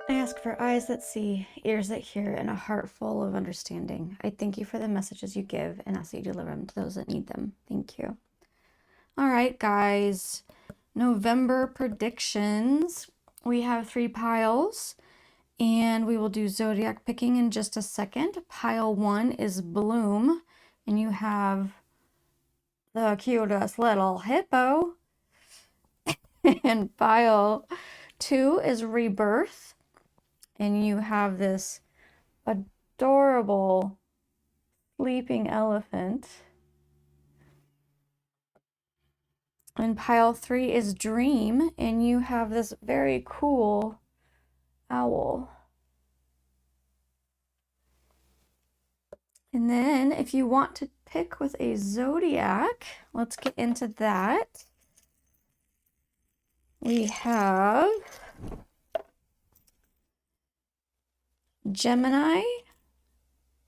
I ask for eyes that see, ears that hear, and a heart full of understanding. I thank you for the messages you give and ask that you deliver them to those that need them. Thank you. All right, guys. November predictions. We have 3 piles, and we will do zodiac picking in just a second. Pile 1 is Bloom, and you have the cutest little hippo. And pile 2 is Rebirth, and you have this adorable sleeping elephant. And pile 3 is Dream, and you have this very cool owl. And then if you want to pick with a zodiac, let's get into that. We have Gemini,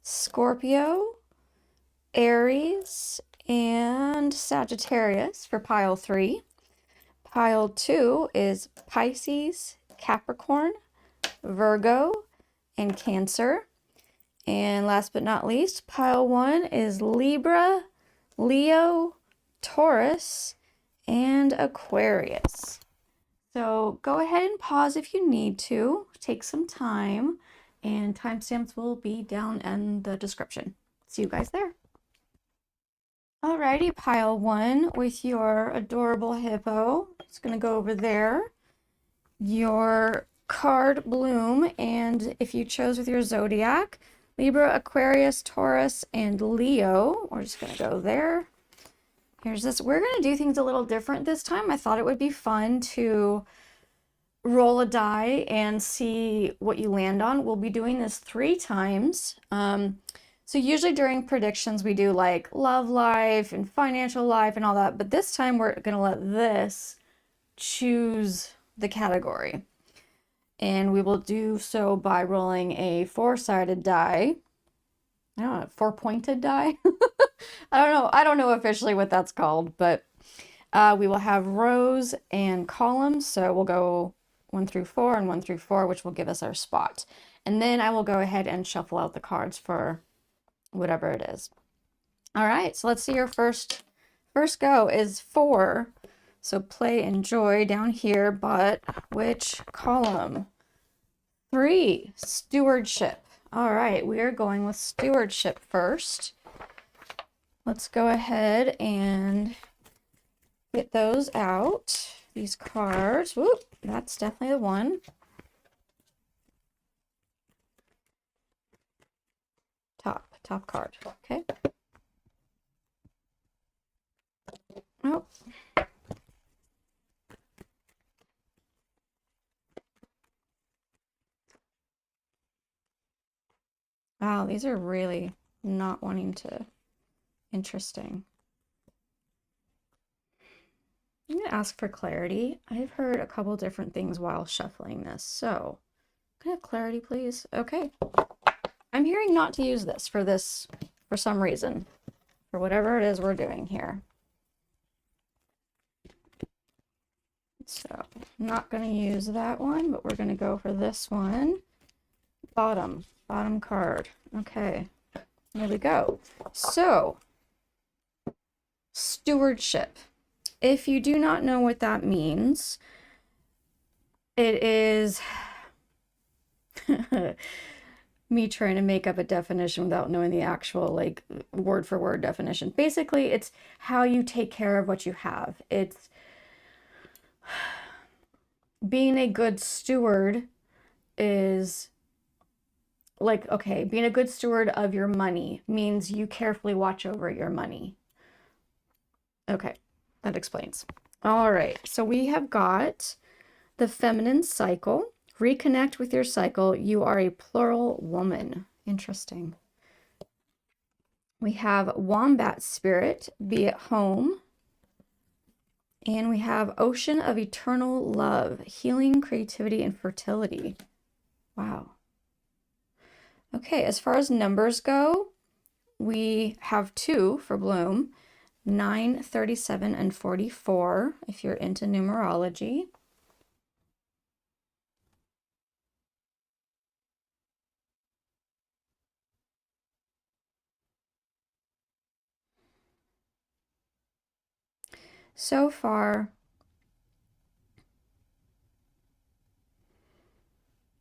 Scorpio, Aries, and Sagittarius for pile 3. Pile 2 is Pisces, Capricorn, Virgo, and Cancer. And last but not least, pile 1 is Libra, Leo, Taurus, and Aquarius. So go ahead and pause if you need to. Take some time, and timestamps will be down in the description. See you guys there. Alrighty, pile 1 with your adorable hippo. It's going to go over there. Your card Bloom, and if you chose with your zodiac, Libra, Aquarius, Taurus, and Leo, we're just going to go there. Here's this. We're going to do things a little different this time. I thought it would be fun to roll a die and see what you land on. We'll be doing this 3 times. So usually during predictions, we do like love life and financial life and all that. But this time we're going to let this choose the category. And we will do so by rolling a 4-sided die. I don't know, 4-pointed die? I don't know officially what that's called, but we will have rows and columns. So we'll go 1 through 4 and 1 through 4, which will give us our spot. And then I will go ahead and shuffle out the cards for whatever it is. All right, so let's see your first go is 4. So play enjoy down here, but which column? 3, stewardship. All right, we are going with stewardship first. Let's go ahead and get those out. These cards. Whoop, that's definitely the one. Top card. Okay. Oh. Wow, these are really not wanting to. Interesting. I'm going to ask for clarity. I've heard a couple different things while shuffling this. So, can I have clarity, please? Okay. I'm hearing not to use this for some reason, for whatever it is we're doing here. So I'm not going to use that one, but we're going to go for this one. Bottom card. Okay, there we go. So, stewardship. If you do not know what that means, it is me trying to make up a definition without knowing the actual like word for word definition. Basically, it's how you take care of what you have. It's being a good steward is like, okay, being a good steward of your money means you carefully watch over your money. Okay, that explains. All right, so we have got the feminine cycle. Reconnect with your cycle. You are a plural woman. Interesting. We have wombat spirit, be at home. And we have ocean of eternal love, healing, creativity, and fertility. Wow. Okay, as far as numbers go, we have 2 for Bloom, 9, 37, and 44, if you're into numerology. So far,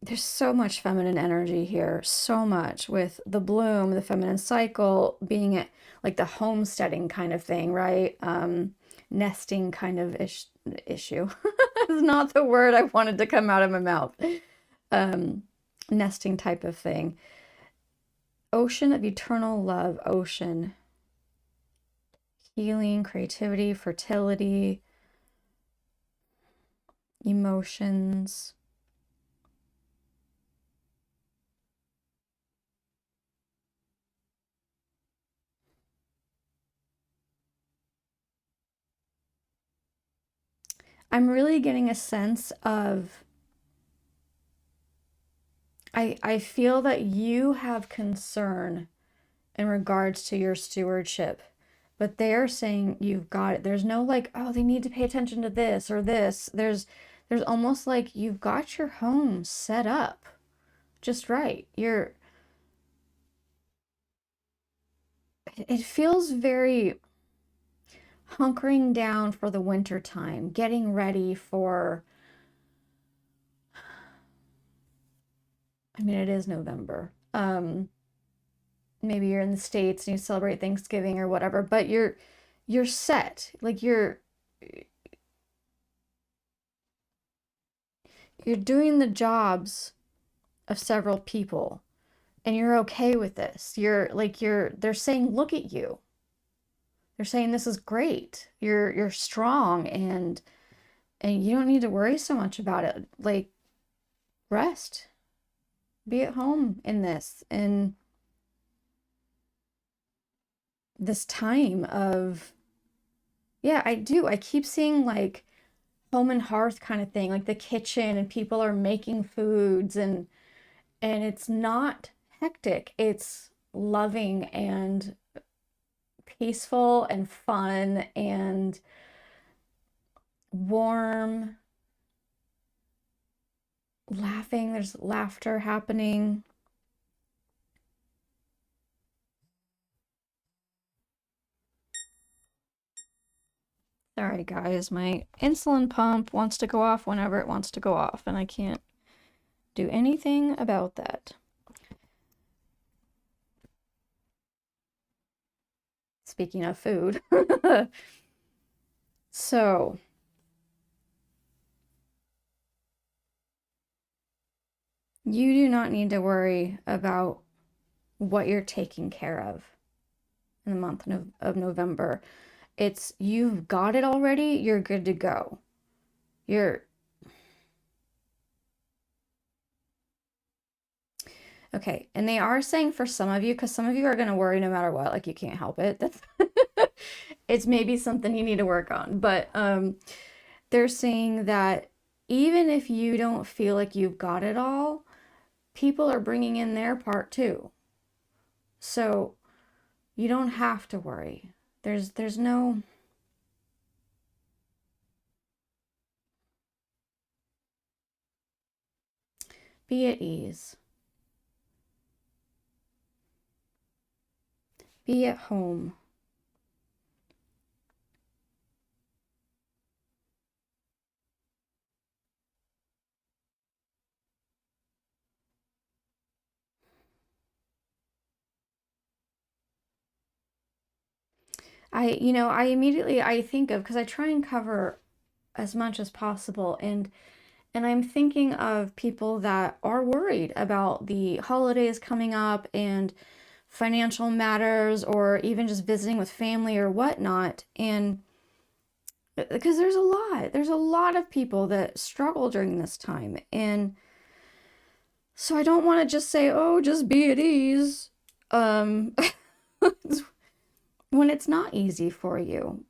there's so much feminine energy here, so much with the bloom, the feminine cycle being it like the homesteading kind of thing, right? Nesting kind of issue. It's not the word I wanted to come out of my mouth. Um, Nesting type of thing. Ocean of eternal love, ocean. Healing, creativity, fertility, emotions. I'm really getting a sense of I feel that you have concern in regards to your stewardship, but they're saying you've got it. There's no like, oh, they need to pay attention to this or this. There's almost like you've got your home set up just right. It feels very hunkering down for the winter time, getting ready for, I mean, it is November. Maybe you're in the States and you celebrate Thanksgiving or whatever, but you're set. Like you're doing the jobs of several people and you're okay with this. They're saying, look at you. They're saying this is great. You're strong and you don't need to worry so much about it. Like rest. Be at home in this time of, yeah, I do. I keep seeing like home and hearth kind of thing, like the kitchen and people are making foods and it's not hectic. It's loving and peaceful and fun and warm, laughing. There's laughter happening. Sorry, guys, my insulin pump wants to go off whenever it wants to go off, and I can't do anything about that. Speaking of food. So, you do not need to worry about what you're taking care of in the month of November. It's you've got it already, you're good to go. You're okay. And they are saying for some of you, because some of you are going to worry no matter what, like you can't help it. That's it's maybe something you need to work on. But they're saying that even if you don't feel like you've got it all, people are bringing in their part too. So you don't have to worry. There's no be at ease. Be at home. I immediately I think of because I try and cover as much as possible and I'm thinking of people that are worried about the holidays coming up and financial matters or even just visiting with family or whatnot. And because there's a lot of people that struggle during this time. And so I don't want to just say, oh, just be at ease. Um, when it's not easy for you.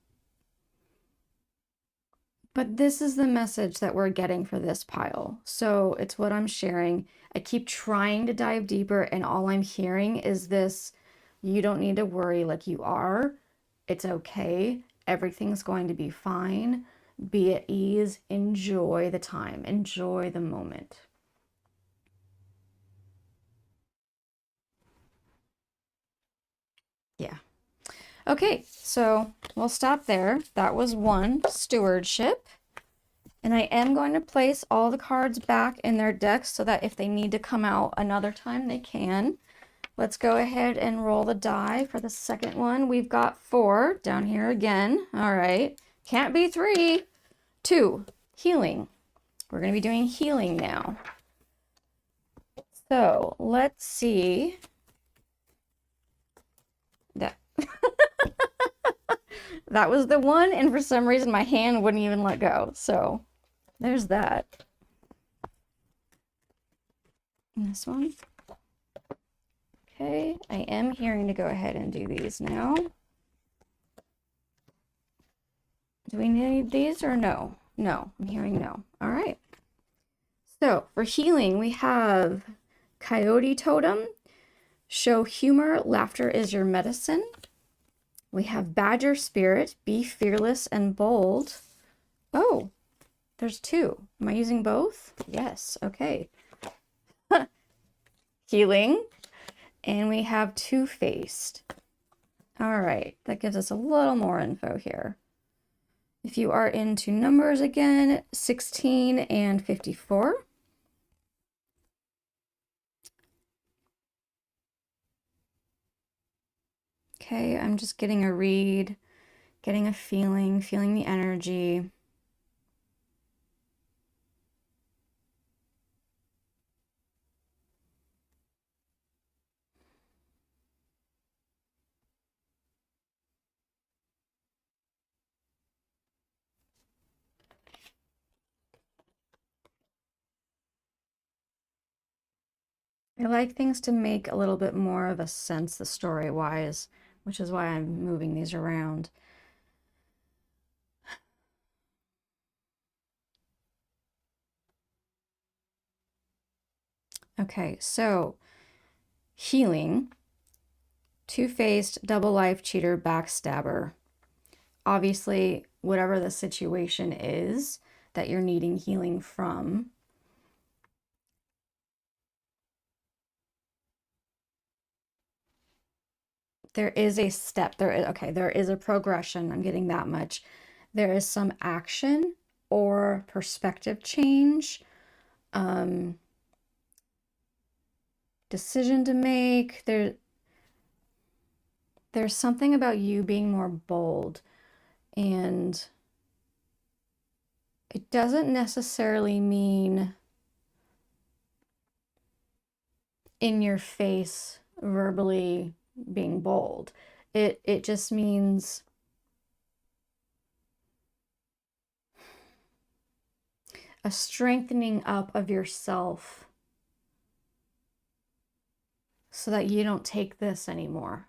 But this is the message that we're getting for this pile. So it's what I'm sharing. I keep trying to dive deeper, and all I'm hearing is this you don't need to worry like you are. It's okay. Everything's going to be fine. Be at ease. Enjoy the time. Enjoy the moment. Yeah. Okay, so we'll stop there. That was 1, stewardship. And I am going to place all the cards back in their decks so that if they need to come out another time, they can. Let's go ahead and roll the die for the second one. We've got 4 down here again. All right. Can't be 3. 2, healing. We're going to be doing healing now. So let's see. That that was the one, and for some reason my hand wouldn't even let go. So there's that. And this one. Okay, I am hearing to go ahead and do these now. Do we need these or no? No, I'm hearing no. All right. So for healing, we have Coyote Totem. Show humor, laughter is your medicine. We have Badger Spirit, be fearless and bold. Oh, there's 2. Am I using both? Yes, okay. Healing. And we have Two-Faced. All right, that gives us a little more info here. If you are into numbers again, 16 and 54. Okay, I'm just getting a read, getting a feeling the energy. I like things to make a little bit more of a sense, the story-wise, which is why I'm moving these around. Okay, so healing, Two-Faced, double life cheater, backstabber. Obviously, whatever the situation is that you're needing healing from, there is a step. There is a progression. I'm getting that much. There is some action or perspective change, decision to make. There's something about you being more bold, and it doesn't necessarily mean in your face verbally being bold. It just means a strengthening up of yourself so that you don't take this anymore.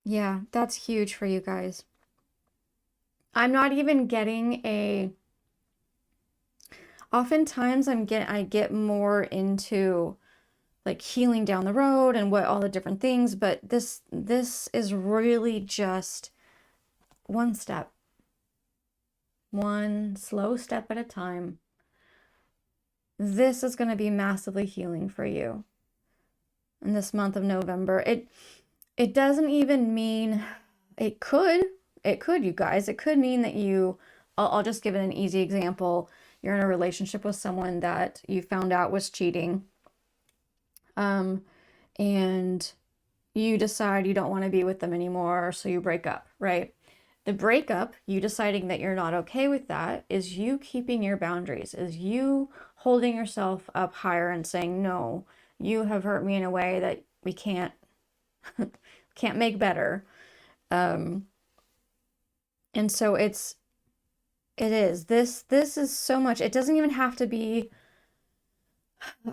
Yeah, that's huge for you guys. I'm not even getting a... Oftentimes I get more into like healing down the road and what all the different things, but this is really just one step. One slow step at a time. This is going to be massively healing for you in this month of November. It doesn't even mean... It could, you guys. It could mean that I'll just give it an easy example. You're in a relationship with someone that you found out was cheating. And you decide you don't want to be with them anymore, so you break up, right? The breakup, you deciding that you're not okay with that, is you keeping your boundaries, is you holding yourself up higher and saying, no, you have hurt me in a way that we can't make better. And so this is so much. It doesn't even have to be...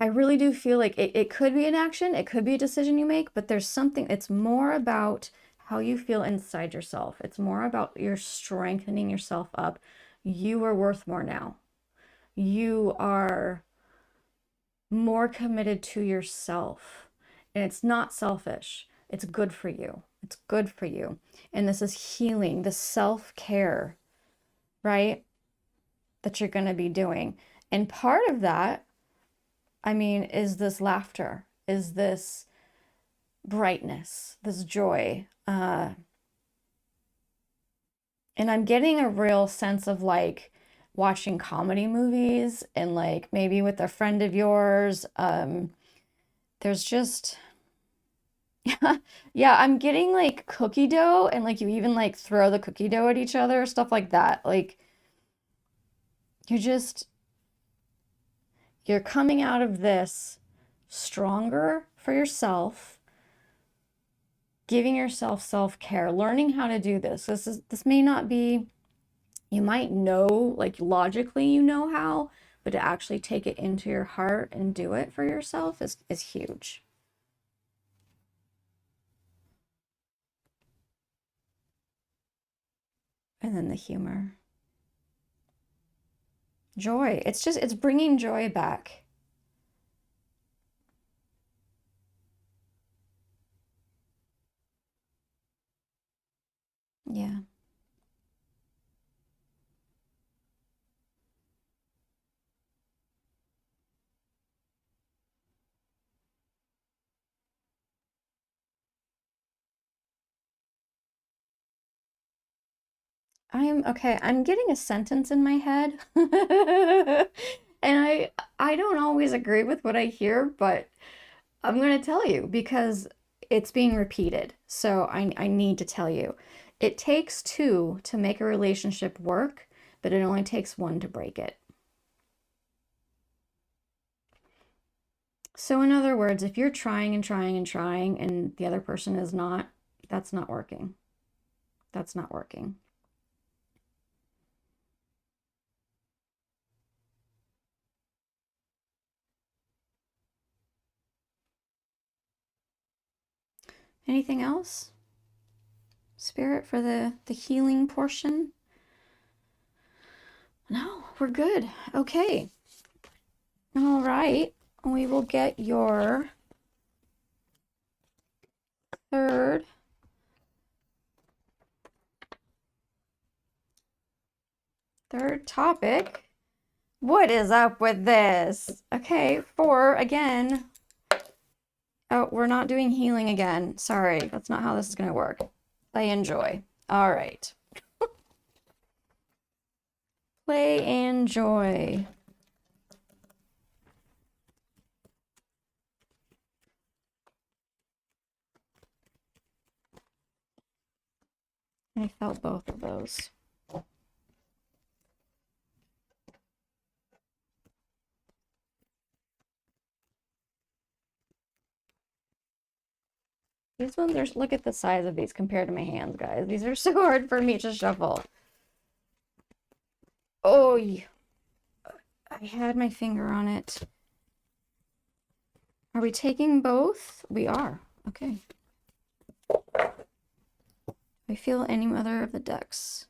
I really do feel like it could be an action, it could be a decision you make, but there's something... It's more about how you feel inside yourself. It's more about you're strengthening yourself up. You are worth more now. You are more committed to yourself. And it's not selfish. It's good for you. It's good for you. And this is healing, the self-care. right? That you're going to be doing. And part of that, I mean, is this laughter, is this brightness, this joy. And I'm getting a real sense of like watching comedy movies and like maybe with a friend of yours. There's just, yeah, I'm getting like cookie dough and like you even like throw the cookie dough at each other, stuff like that. Like you're just, you're coming out of this stronger for yourself, giving yourself self-care, learning how to do this. This may not be, you might know, like logically you know how, but to actually take it into your heart and do it for yourself is huge. And then the humor. Joy. It's just, it's bringing joy back. Yeah. I'm getting a sentence in my head. And I don't always agree with what I hear, but I'm going to tell you because it's being repeated. So I need to tell you. It takes two to make a relationship work, but it only takes one to break it. So in other words, if you're trying and trying and trying and the other person is not, that's not working. That's not working. Anything else? Spirit for the healing portion? No, we're good. Okay. All right. We will get your third topic. What is up with this? Okay, four again. Oh, we're not doing healing again. Sorry, that's not how this is going to work. Play and joy. All right. Play and joy. I felt both of those. These ones are, look at the size of these compared to my hands, guys. These are so hard for me to shuffle. Oh, I had my finger on it. Are we taking both? We are. Okay. I feel any other of the decks.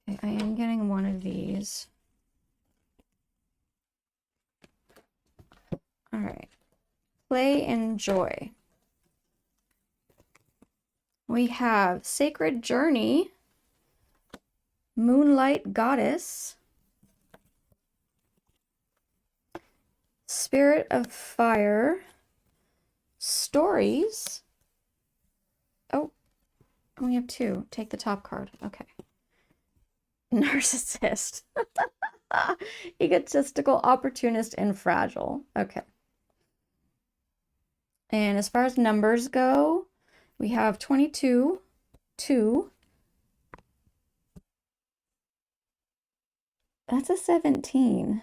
Okay, I am getting one of these. All right. Play and joy. We have Sacred Journey, Moonlight Goddess, Spirit of Fire, Stories. Oh, we have two. Take the top card. Okay. Narcissist. Egotistical, opportunist, and fragile. Okay. And as far as numbers go, we have 22, 2. That's a 17.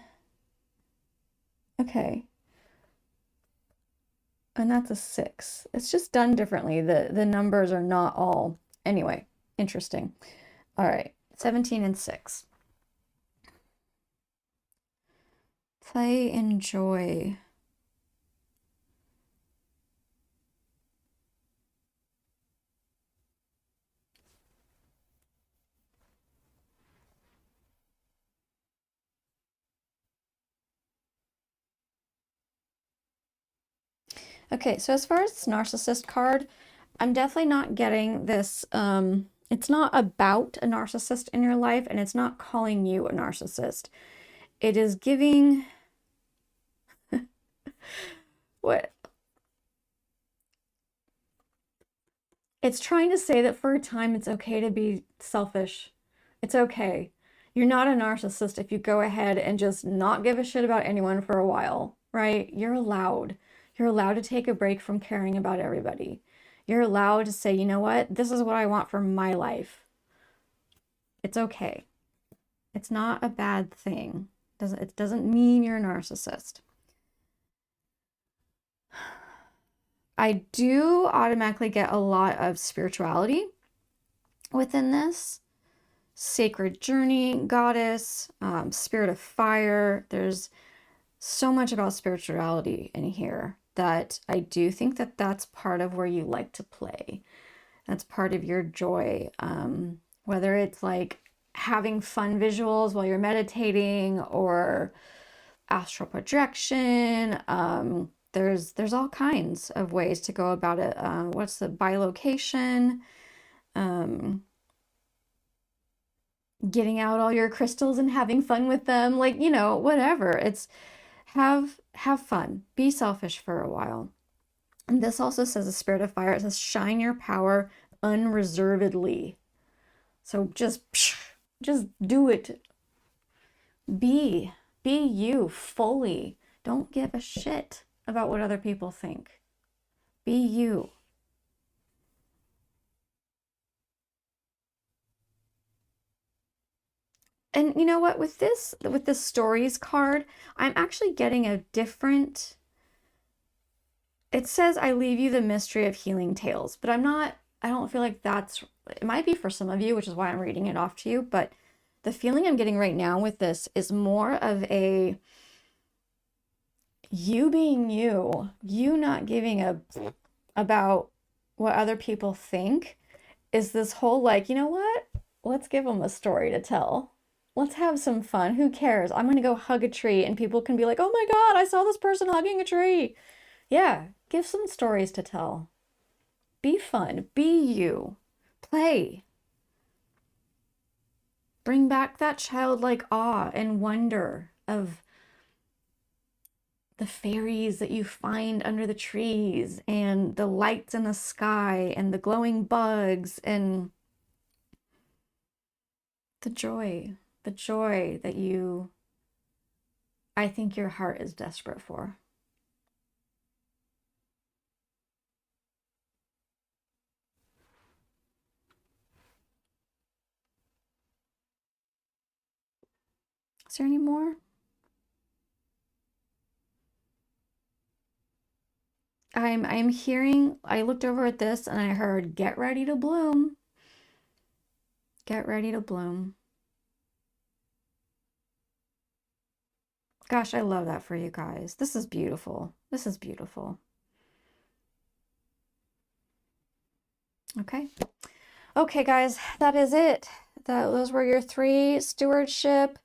Okay. And that's a 6. It's just done differently. The numbers are not all. Anyway, interesting. All right. 17 and 6. Play and joy. Okay, so as far as this narcissist card, I'm definitely not getting this It's not about a narcissist in your life, and it's not calling you a narcissist. It is giving what? It's trying to say that for a time it's okay to be selfish. It's okay. You're not a narcissist if you go ahead and just not give a shit about anyone for a while, right? You're allowed. You're allowed to take a break from caring about everybody. You're allowed to say, you know what? This is what I want for my life. It's okay. It's not a bad thing. It doesn't mean you're a narcissist. I do automatically get a lot of spirituality within this. Sacred journey, goddess, spirit of fire. There's so much about spirituality in here that I do think that that's part of where you like to play. That's part of your joy. Whether it's like having fun visuals while you're meditating or astral projection. There's all kinds of ways to go about it. What's the bilocation? Getting out all your crystals and having fun with them, like, you know, whatever. It's have fun. Be selfish for a while. And this also says the spirit of fire. It says shine your power unreservedly. So just do it. Be you fully. Don't give a shit about what other people think. Be you. And you know what, with this stories card, I'm actually getting a different, it says I leave you the mystery of healing tales, but I don't feel like it might be for some of you, which is why I'm reading it off to you, but the feeling I'm getting right now with this is more of a you being you not giving about what other people think, is this whole like, you know what? Let's give them a story to tell. Let's have some fun. Who cares? I'm going to go hug a tree and people can be like, oh my God, I saw this person hugging a tree. Yeah, give some stories to tell. Be fun. Be you. Play. Bring back that childlike awe and wonder of the fairies that you find under the trees and the lights in the sky and the glowing bugs and the joy that I think your heart is desperate for. Is there any more? I'm hearing, I looked over at this and I heard, get ready to bloom. Get ready to bloom. Gosh, I love that for you guys. This is beautiful. This is beautiful. Okay. Okay, guys, that is it. Those were your 3: stewardship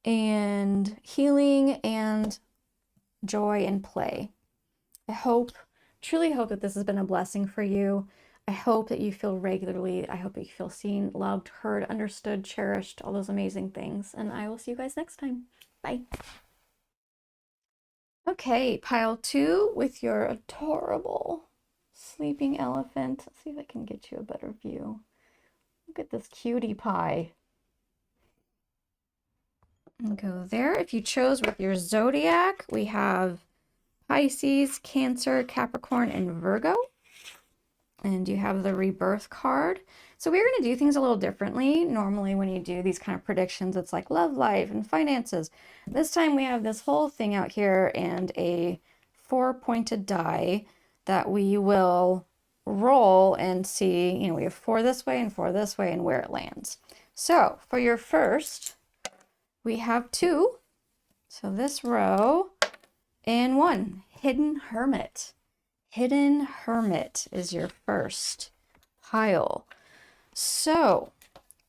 and healing and joy and play. I truly hope that this has been a blessing for you. I hope that you feel regularly. I hope that you feel seen, loved, heard, understood, cherished, all those amazing things. And I will see you guys next time. Bye. Okay, pile 2 with your adorable sleeping elephant. Let's see if I can get you a better view. Look at this cutie pie. And go there. If you chose with your zodiac, we have Pisces, Cancer, Capricorn, and Virgo. And you have the Rebirth card. So we're going to do things a little differently. Normally when you do these kind of predictions, it's like love life and finances. This time we have this whole thing out here and a 4-pointed die that we will roll and see, you know, we have 4 this way and 4 this way and where it lands. So for your first, we have 2. So this row and 1, Hidden Hermit. Hidden Hermit is your first pile. So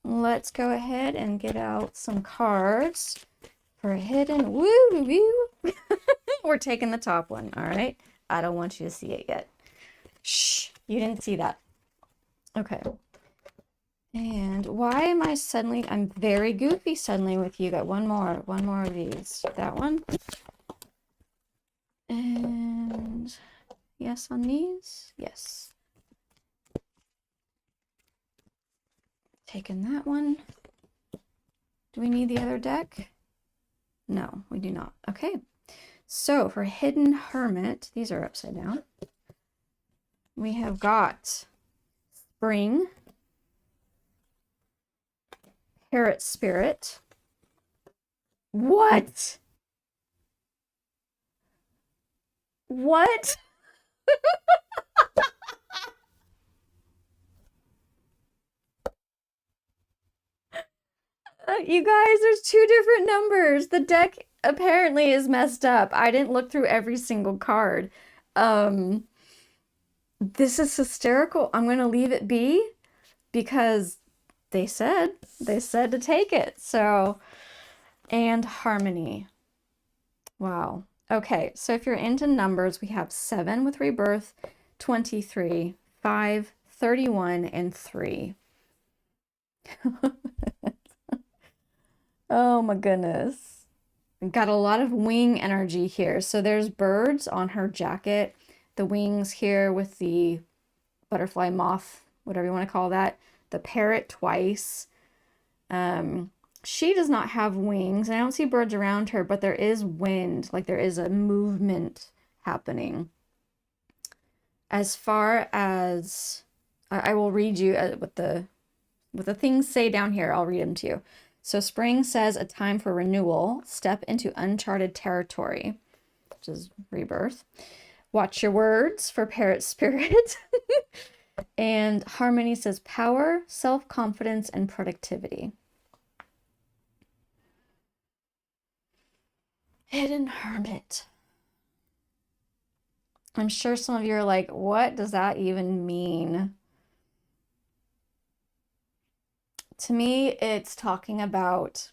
let's go ahead and get out some cards for Hidden. Woo! We're taking the top one, all right? I don't want you to see it yet. Shh, you didn't see that. Okay. And why am I suddenly, I'm very goofy suddenly with you. Got one more of these. That one. And yes on these. Yes. Taking that one. Do we need the other deck? No, we do not. Okay. So for Hidden Hermit, these are upside down. We have got Spring, Parrot Spirit. What? What? You guys, there's two different numbers. The deck apparently is messed up. I didn't look through every single card. This is hysterical. I'm going to leave it be because they said to take it. So, and Harmony. Wow. Okay, so if you're into numbers, we have 7 with Rebirth, 23, 5, 31, and 3. Oh my goodness. Got a lot of wing energy here. So there's birds on her jacket, the wings here with the butterfly moth, whatever you want to call that, the parrot twice. She does not have wings. I don't see birds around her, but there is wind, like there is a movement happening. As far as I will read you what the things say down here. I'll read them to you. So spring says a time for renewal, step into uncharted territory, which is Rebirth. Watch your words for Parrot Spirit. And Harmony says power, self-confidence, and productivity. Hidden Hermit. I'm sure some of you are like, what does that even mean? To me, it's talking about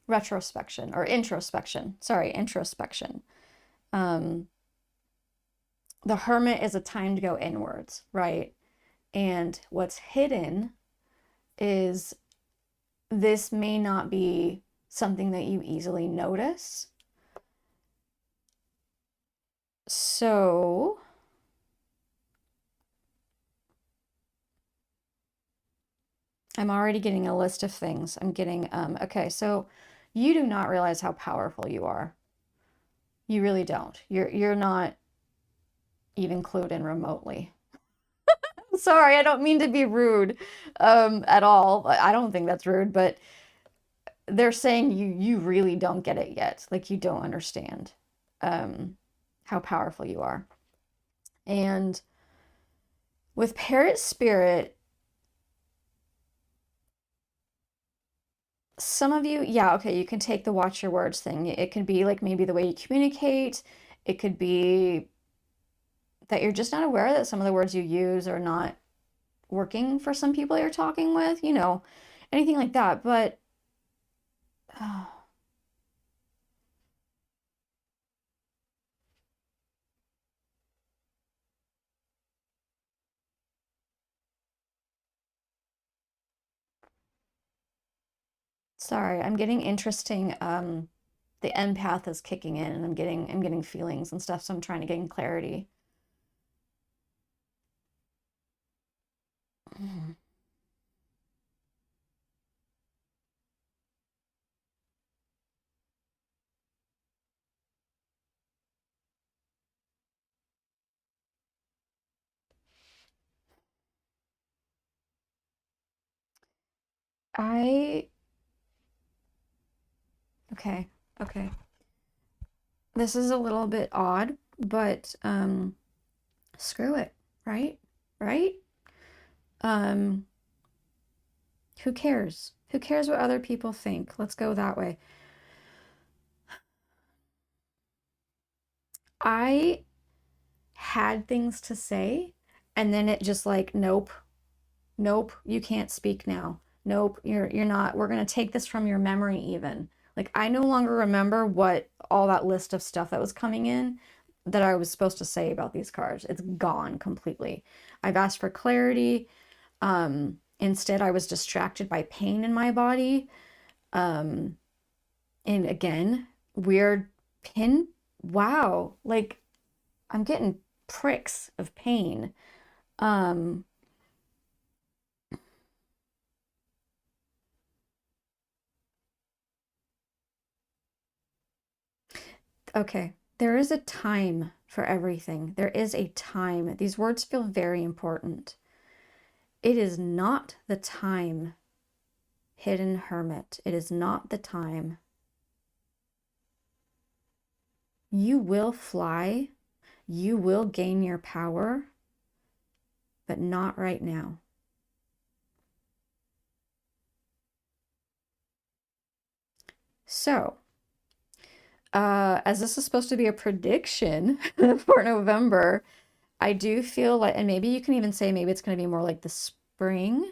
retrospection or introspection. Sorry, introspection. The Hermit is a time to go inwards, right? And what's hidden is this may not be something that you easily notice. So I'm already getting a list of things. I'm getting, okay, so you do not realize how powerful you are. You really don't. You're not even clued in remotely. Sorry, I don't mean to be rude at all. I don't think that's rude, but they're saying you really don't get it yet. Like you don't understand how powerful you are. And with Parrot Spirit, some of you, yeah, okay, you can take the watch your words thing. It could be like maybe the way you communicate. It could be that you're just not aware that some of the words you use are not working for some people you're talking with, you know, anything like that. But oh, sorry, I'm getting interesting. The empath is kicking in, and I'm getting feelings and stuff. So I'm trying to gain clarity. I okay, okay. This is a little bit odd, but screw it, right? Right? Um, who cares? Who cares what other people think? Let's go that way. I had things to say, and then it just like, nope, nope, you can't speak now. Nope, you're not. We're gonna take this from your memory even. Like I no longer remember what all that list of stuff that was coming in that I was supposed to say about these cards. It's gone completely. I've asked for clarity. Instead, I was distracted by pain in my body. And again, weird pin. Wow. Like I'm getting pricks of pain. Okay. There is a time for everything. There is a time. These words feel very important. It is not the time, hidden hermit. It is not the time. You will fly. You will gain your power, but not right now. So, as this is supposed to be a prediction for November, I do feel like, and maybe you can even say maybe it's going to be more like the spring.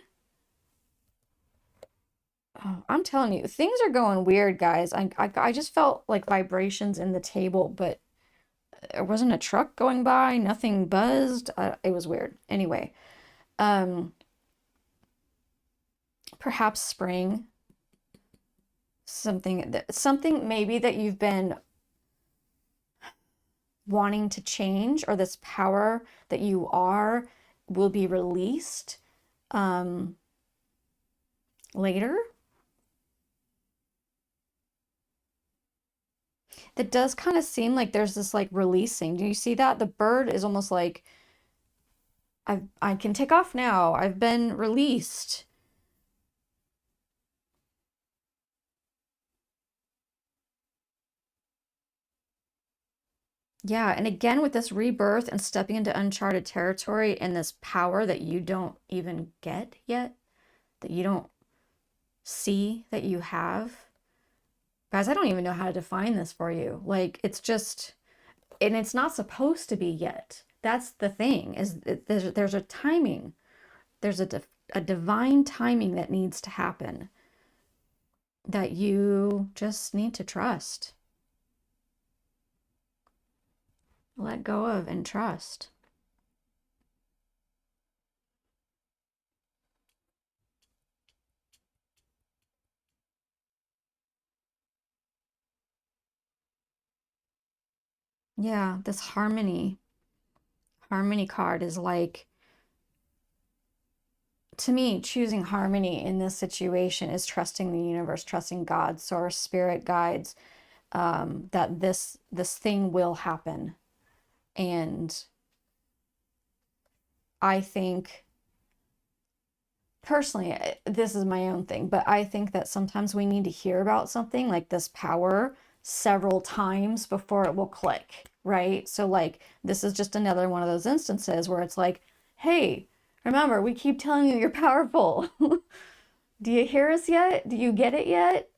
Oh, I'm telling you, things are going weird, guys. I just felt like vibrations in the table, but there wasn't a truck going by, nothing buzzed. It was weird. Anyway, perhaps spring. Something maybe that you've been wanting to change, or this power that you are will be released later. That does kind of seem like there's this like releasing. Do you see that? The bird is almost like I can take off now. I've been released. Yeah, and again with this rebirth and stepping into uncharted territory and this power that you don't even get yet, that you don't see that you have. Guys, I don't even know how to define this for you. Like, it's just, and it's not supposed to be yet. That's the thing, is there's a timing. There's a divine timing that needs to happen that you just need to trust. Let go of and trust. Yeah, this harmony card is like, to me, choosing harmony in this situation is trusting the universe, trusting God, source, spirit, guides, that this thing will happen. And I think, personally, this is my own thing, but I think that sometimes we need to hear about something like this power several times before it will click, right? So like, this is just another one of those instances where it's like, hey, remember, we keep telling you you're powerful. Do you hear us yet? Do you get it yet?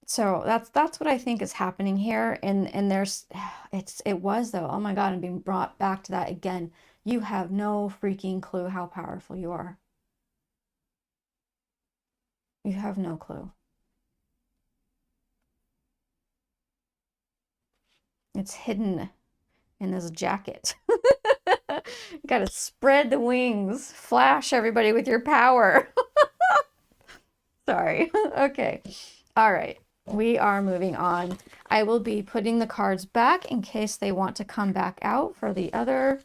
So that's what I think is happening here. And there's it was though. Oh my God, I'm being brought back to that again. You have no freaking clue how powerful you are. You have no clue. It's hidden in this jacket. You gotta spread the wings. Flash everybody with your power. Sorry. Okay. All right. We are moving on. I will be putting the cards back in case they want to come back out for the other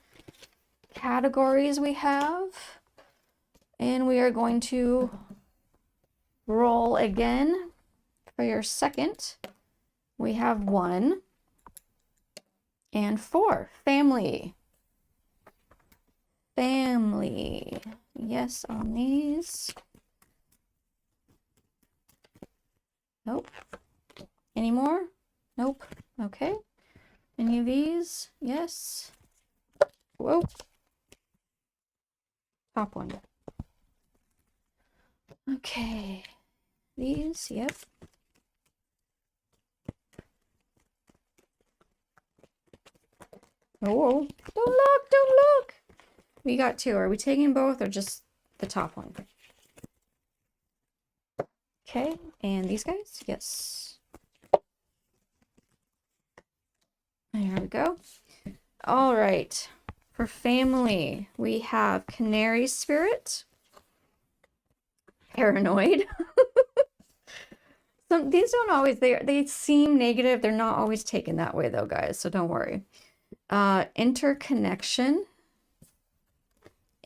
categories we have. And we are going to roll again for your second. We have 1 and 4. Family. Family. Yes, on these. Nope. Any more? Nope. Okay. Any of these? Yes. Whoa. Top one. Okay. These, yep. Oh, don't look, don't look. We got 2. Are we taking both or just the top one? Okay, and these guys? Yes. There we go. All right. For family, we have Canary Spirit, Paranoid. These don't always, they seem negative. They're not always taken that way though, guys, so don't worry. Interconnection,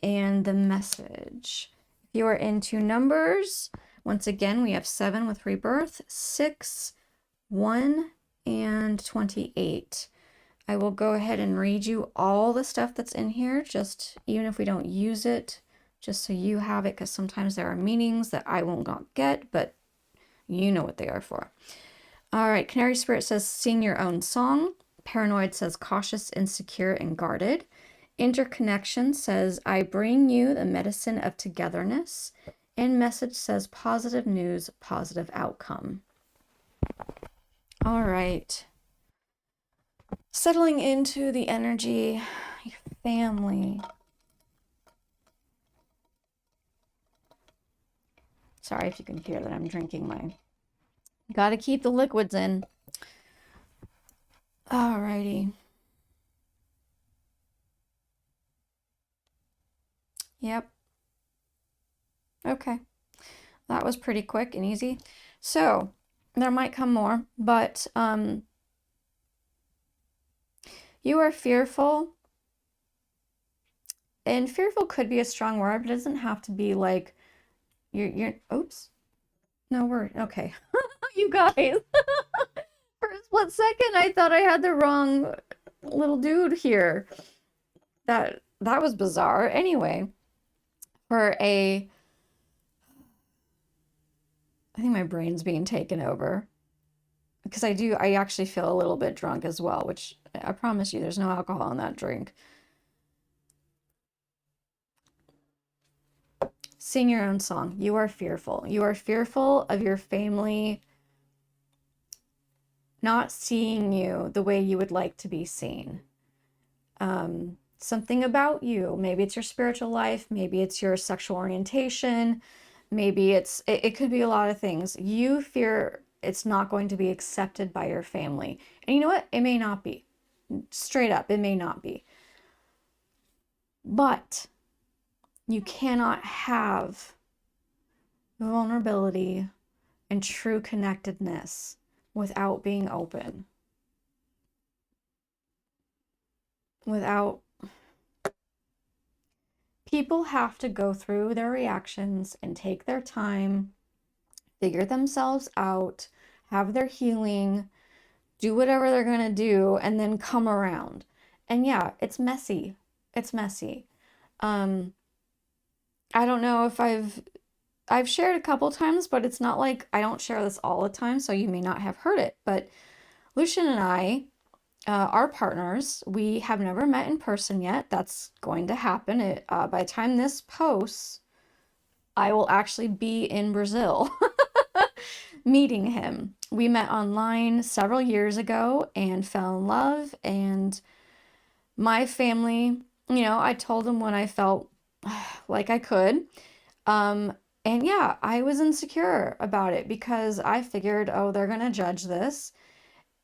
and the Message. If you are into numbers, once again, we have 7 with Rebirth, 6, 1, and 28. I will go ahead and read you all the stuff that's in here, just even if we don't use it, just so you have it, because sometimes there are meanings that I will not get, but you know what they are for. All right, Canary Spirit says, sing your own song. Paranoid says, cautious, insecure, and guarded. Interconnection says, I bring you the medicine of togetherness. And Message says, positive news, positive outcome. All right. Settling into the energy, your family. Sorry if you can hear that I'm drinking my... Gotta keep the liquids in. Alrighty. Yep. Okay. That was pretty quick and easy. So, there might come more, but you are fearful. And fearful could be a strong word, but it doesn't have to be like you're oops. No word. Okay. You guys. For a split second, I thought I had the wrong little dude here. That was bizarre. Anyway, I think my brain's being taken over. Because I actually feel a little bit drunk as well, which I promise you there's no alcohol in that drink. Sing your own song. You are fearful. You are fearful of your family not seeing you the way you would like to be seen. Something about you. Maybe it's your spiritual life. Maybe it's your sexual orientation. Maybe it could be a lot of things. You fear it's not going to be accepted by your family. And you know what? It may not be. Straight up, it may not be. But you cannot have vulnerability and true connectedness without being open. People have to go through their reactions and take their time, figure themselves out, have their healing, do whatever they're going to do, and then come around. And yeah, it's messy. It's messy. I don't know if I've shared a couple times, but it's not like I don't share this all the time, so you may not have heard it. But Lucian and I are partners. We have never met in person yet. That's going to happen. By the time this posts, I will actually be in Brazil meeting him. We met online several years ago and fell in love. And my family, I told him when I felt like I could. And yeah, I was insecure about it because I figured, oh, they're going to judge this.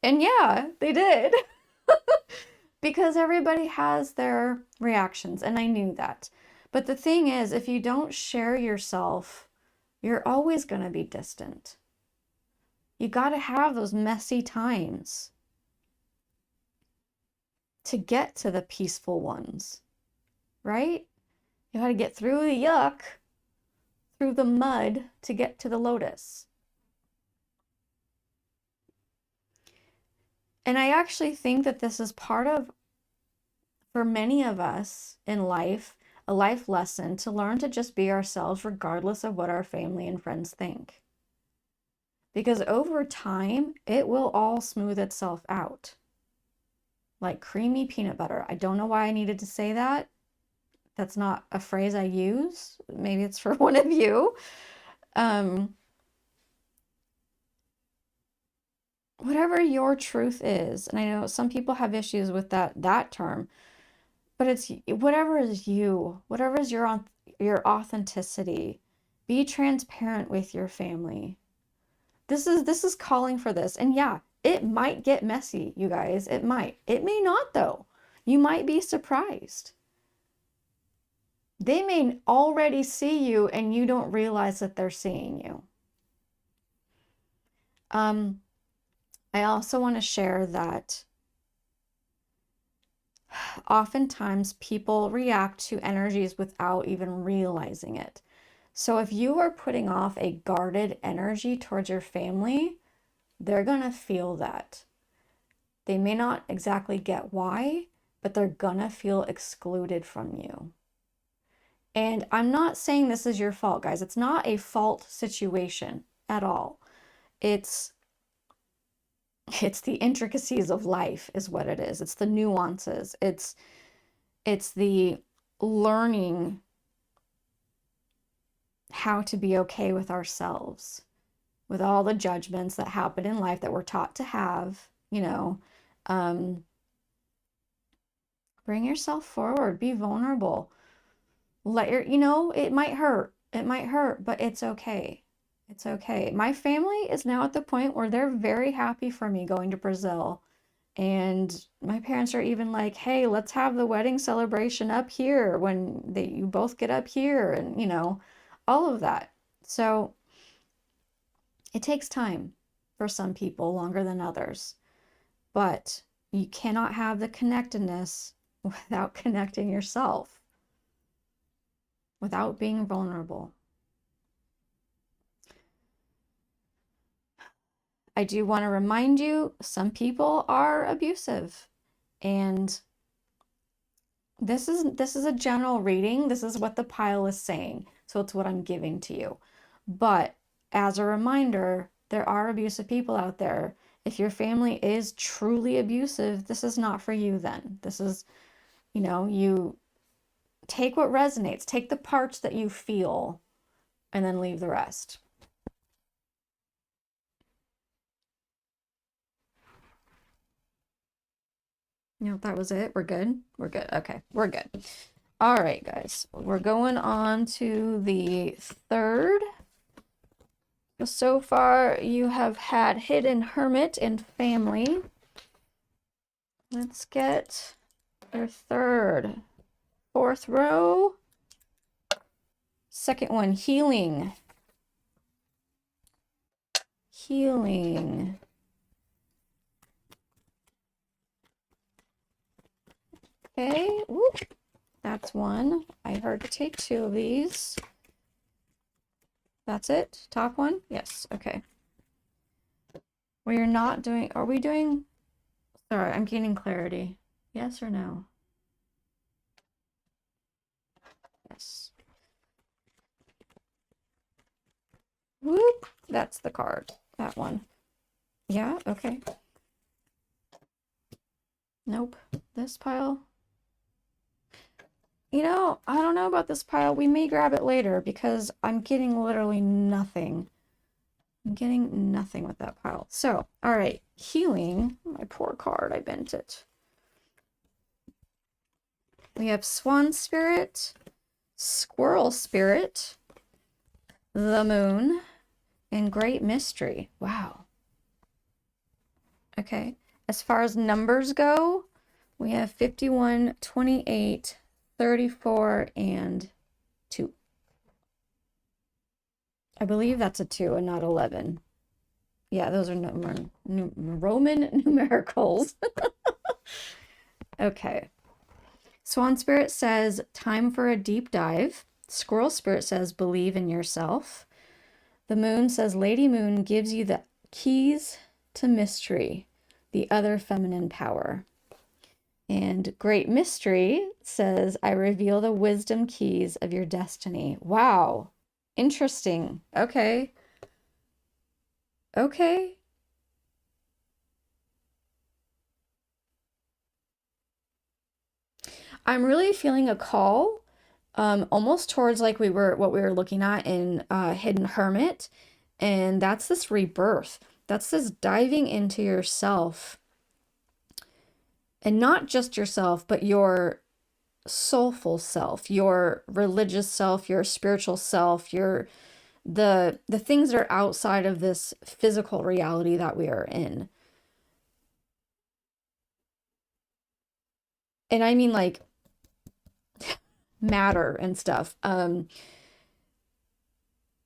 And yeah, they did. Because everybody has their reactions, and I knew that. But the thing is, if you don't share yourself, you're always going to be distant. You got to have those messy times to get to the peaceful ones, right? You got to get through the yuck, through the mud to get to the lotus. And I actually think that this is part of, for many of us in life, a life lesson to learn to just be ourselves regardless of what our family and friends think. Because over time, it will all smooth itself out. Like creamy peanut butter. I don't know why I needed to say that. That's not a phrase I use. Maybe it's for one of you. Whatever your truth is, and I know some people have issues with that term, but it's whatever is you, whatever is your authenticity. Be transparent with your family. This is calling for this. And yeah, it might get messy, you guys. It might. It may not though. You might be surprised. They may already see you and you don't realize that they're seeing you. I also want to share that oftentimes people react to energies without even realizing it. So if you are putting off a guarded energy towards your family, they're going to feel that. They may not exactly get why, but they're going to feel excluded from you. And I'm not saying this is your fault, guys. It's not a fault situation at all. It's the intricacies of life is what it is. It's the nuances. It's the learning how to be okay with ourselves, with all the judgments that happen in life that we're taught to have, you know. Bring yourself forward, be vulnerable. Let your, it might hurt. It might hurt, but it's okay. It's okay. My family is now at the point where they're very happy for me going to Brazil. And my parents are even like, hey, let's have the wedding celebration up here when you both get up here, and, all of that. So it takes time for some people, longer than others. But you cannot have the connectedness without connecting yourself, without being vulnerable. I do want to remind you, some people are abusive, and this is a general reading. This is what the pile is saying, so it's what I'm giving to you. But as a reminder, there are abusive people out there. If your family is truly abusive, this is not for you then. This is, you take what resonates, take the parts that you feel, and then leave the rest. That was it. We're good. We're good. Okay, we're good. All right, guys. We're going on to the third. So far, you have had Hidden Hermit and Family. Let's get our third. Fourth row. Second one, Healing. Healing. Okay, whoop. That's one. I heard to take two of these. That's it? Top one? Yes, okay. We're not doing, are we doing, sorry, I'm gaining clarity. Yes or no? Yes. Whoop, that's the card, that one. Yeah, okay. Nope, this pile. I don't know about this pile. We may grab it later because I'm getting literally nothing. I'm getting nothing with that pile. So, all right, Healing. My poor card, I bent it. We have Swan Spirit, Squirrel Spirit, the Moon, and Great Mystery. Wow. Okay. As far as numbers go, we have 51, 28, 34, and 2. I believe that's a 2 and not 11. Yeah, those are Roman numericals. Okay. Swan Spirit says, time for a deep dive. Squirrel Spirit says, believe in yourself. The Moon says, Lady Moon gives you the keys to mystery, the other feminine power. And Great Mystery says, I reveal the wisdom keys of your destiny. Wow. Interesting. Okay. Okay. I'm really feeling a call, almost towards like what we were looking at in Hidden Hermit, and that's this rebirth. That's this diving into yourself, and not just yourself, but your soulful self, your religious self, your spiritual self, the things that are outside of this physical reality that we are in. And I mean, like, matter and stuff.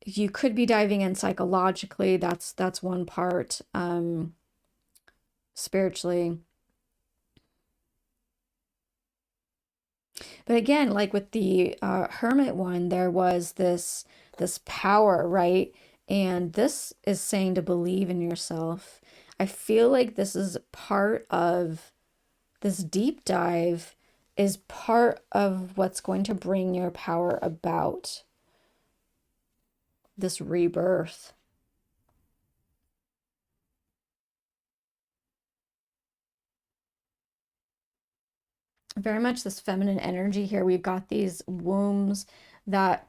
You could be diving in psychologically. That's one part. Spiritually. But again, like with the hermit one, there was this power, right? And this is saying to believe in yourself. I feel like this is part of this deep dive is part of what's going to bring your power about, this rebirth. Very much this feminine energy here. We've got these wombs that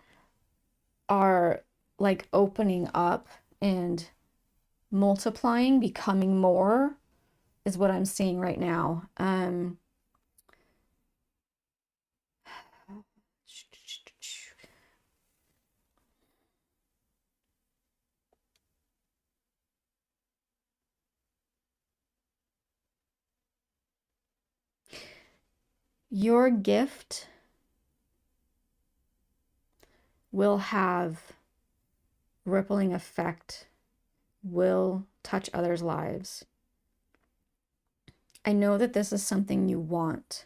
are like opening up and multiplying, becoming more is what I'm seeing right now. Your gift will have rippling effect, will touch others' lives. I know that this is something you want.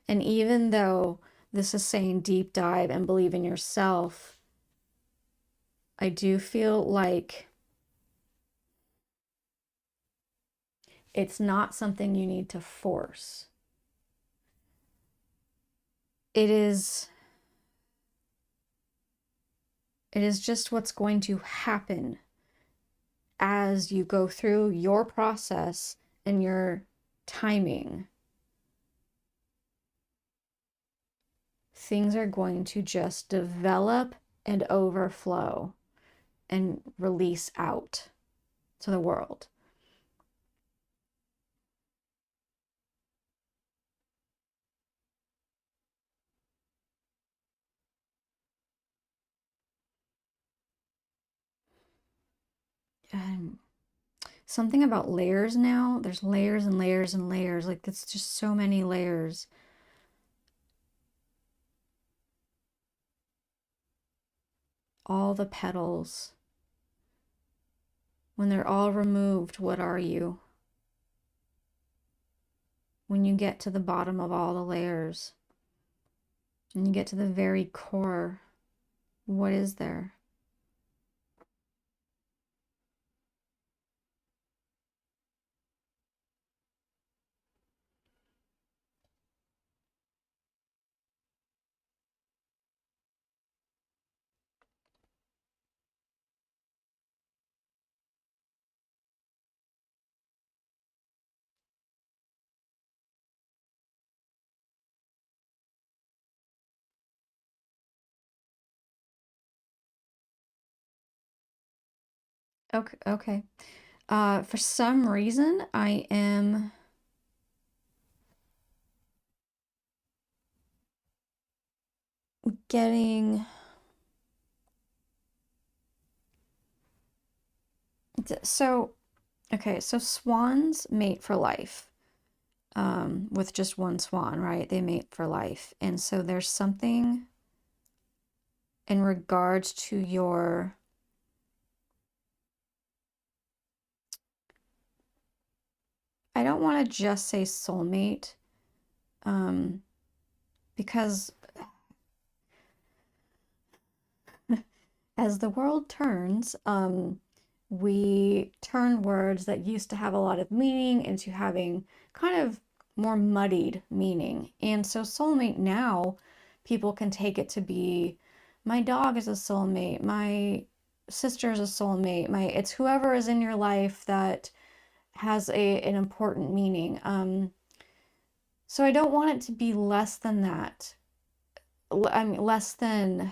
And even though this is saying deep dive and believe in yourself, I do feel like it's not something you need to force. It is just what's going to happen as you go through your process and your timing. Things are going to just develop and overflow and release out to the world. And something about layers now. There's layers and layers and layers. Like, it's just so many layers. All the petals. When they're all removed, what are you? When you get to the bottom of all the layers and you get to the very core, what is there? Okay, okay. For some reason, I am getting so okay, so swans mate for life. With just one swan, right? They mate for life. And so there's something in regards to your I don't want to just say soulmate, because as the world turns, we turn words that used to have a lot of meaning into having kind of more muddied meaning. And so soulmate now, people can take it to be my dog is a soulmate, my sister is a soulmate, it's whoever is in your life that has an important meaning. So I don't want it to be less than that. I mean, less than,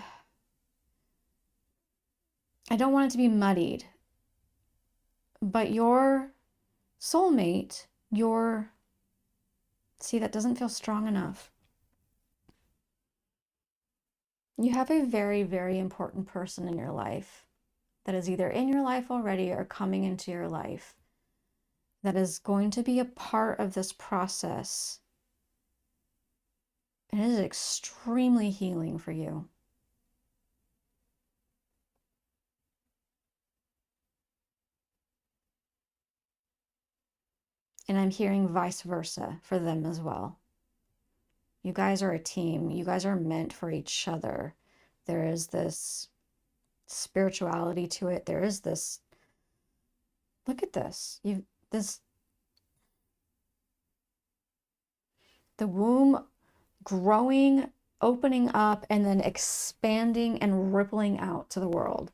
I don't want it to be muddied. But your soulmate, see, that doesn't feel strong enough. You have a very, very important person in your life. that is either in your life already or coming into your life that is going to be a part of this process. And it is extremely healing for you. And I'm hearing vice versa for them as well. You guys are a team. You guys are meant for each other. There is this spirituality to it. There is this, look at this. The womb growing, opening up, and then expanding and rippling out to the world.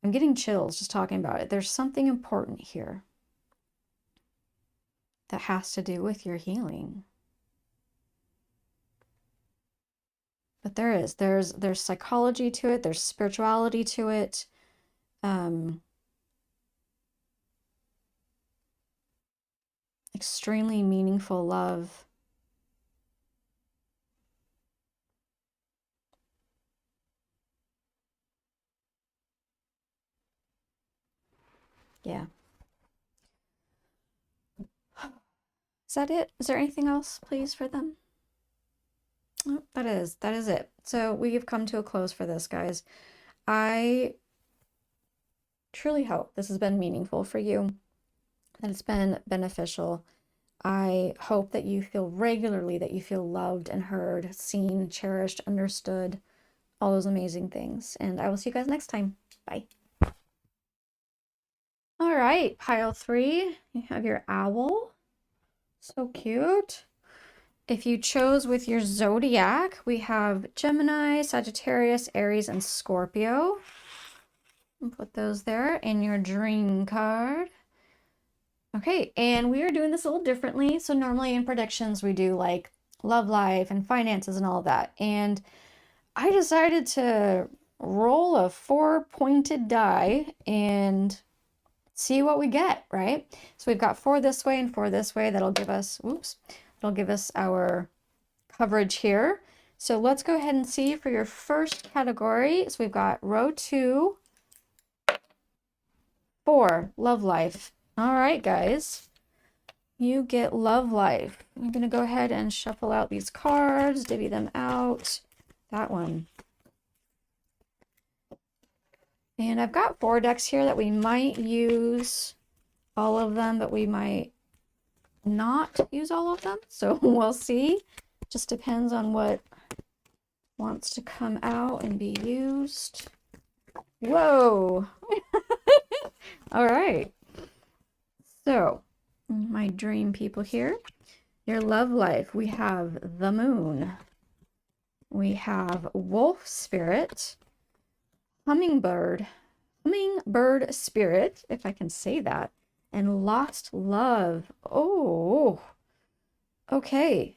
I'm getting chills just talking about it. There's something important here that has to do with your healing. But there's psychology to it, there's spirituality to it. Extremely meaningful love. Yeah. Is that it? Is there anything else, please, for them? Oh, that is it. So we have come to a close for this, guys. I truly hope this has been meaningful for you, that it's been beneficial. I hope that you feel regularly that you feel loved and heard, seen, cherished, understood, all those amazing things. And I will see you guys next time. Bye. All right, pile 3, you have your owl. So cute. If you chose with your zodiac, we have Gemini, Sagittarius, Aries, and Scorpio. And put those there in your dream card. Okay, and we are doing this a little differently. So normally in predictions, we do like love life and finances and all of that. And I decided to roll a 4-pointed die and see what we get, right? So we've got 4 this way and 4 this way. That'll give us, that'll give us our coverage here. So let's go ahead and see for your first category. So we've got row 2, 4, love life. All right, guys, you get love life. I'm going to go ahead and shuffle out these cards, divvy them out. That one. And I've got 4 decks here that we might use all of them, but we might not use all of them. So we'll see. Just depends on what wants to come out and be used. Whoa. All right. So my dream people here, your love life, we have the moon. We have wolf spirit, hummingbird spirit, if I can say that, and lost love. Oh, okay.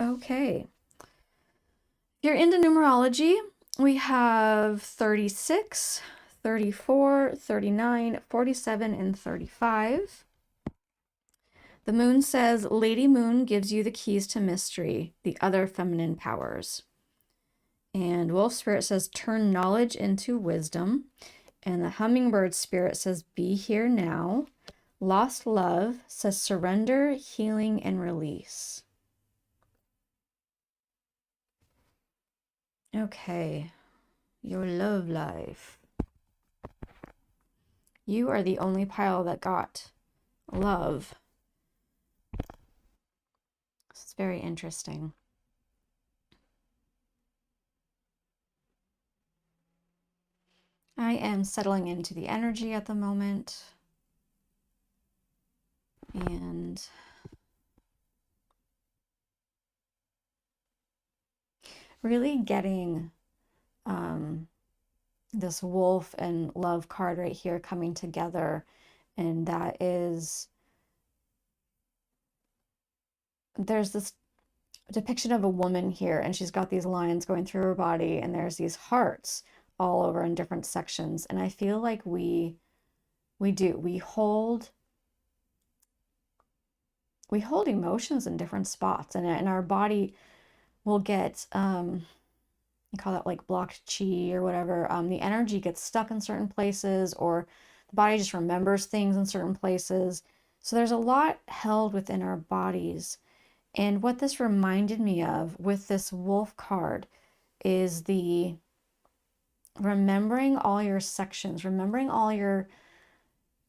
Okay. If you're into numerology, we have 36, 34, 39, 47, and 35. The moon says, Lady Moon gives you the keys to mystery, the other feminine powers. And wolf spirit says, turn knowledge into wisdom. And the hummingbird spirit says, be here now. Lost love says, surrender, healing, and release. Okay, your love life. You are the only pile that got love. This is very interesting. I am settling into the energy at the moment. And really getting this wolf and love card right here coming together. And that is, there's this depiction of a woman here, and she's got these lines going through her body, and there's these hearts all over in different sections. And I feel like we hold emotions in different spots, and our body will get you call that like blocked chi or whatever. The energy gets stuck in certain places, or the body just remembers things in certain places. So there's a lot held within our bodies. And what this reminded me of with this wolf card is the remembering all your sections, remembering all your